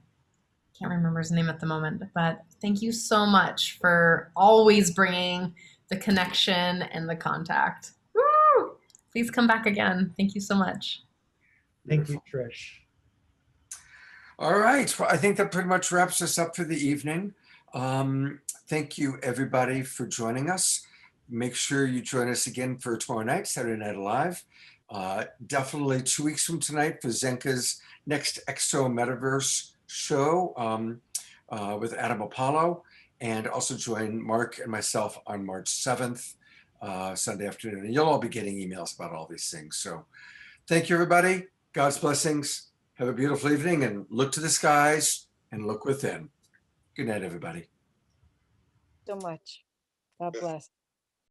remember his name at the moment, but thank you so much for always bringing the connection and the contact. Woo! Please come back again. Thank you so much. Thank you, Trish. All right. Well, I think that pretty much wraps us up for the evening. Thank you, everybody, for joining us. Make sure you join us again for tomorrow night, Saturday Night Live. Definitely 2 weeks from tonight for Zenka's next Exo Metaverse show with Adam Apollo. And also join Mark and myself on March 7th, Sunday afternoon. And you'll all be getting emails about all these things. So thank you, everybody. God's blessings. Have a beautiful evening and look to the skies and look within. Good night, everybody. So much. God bless.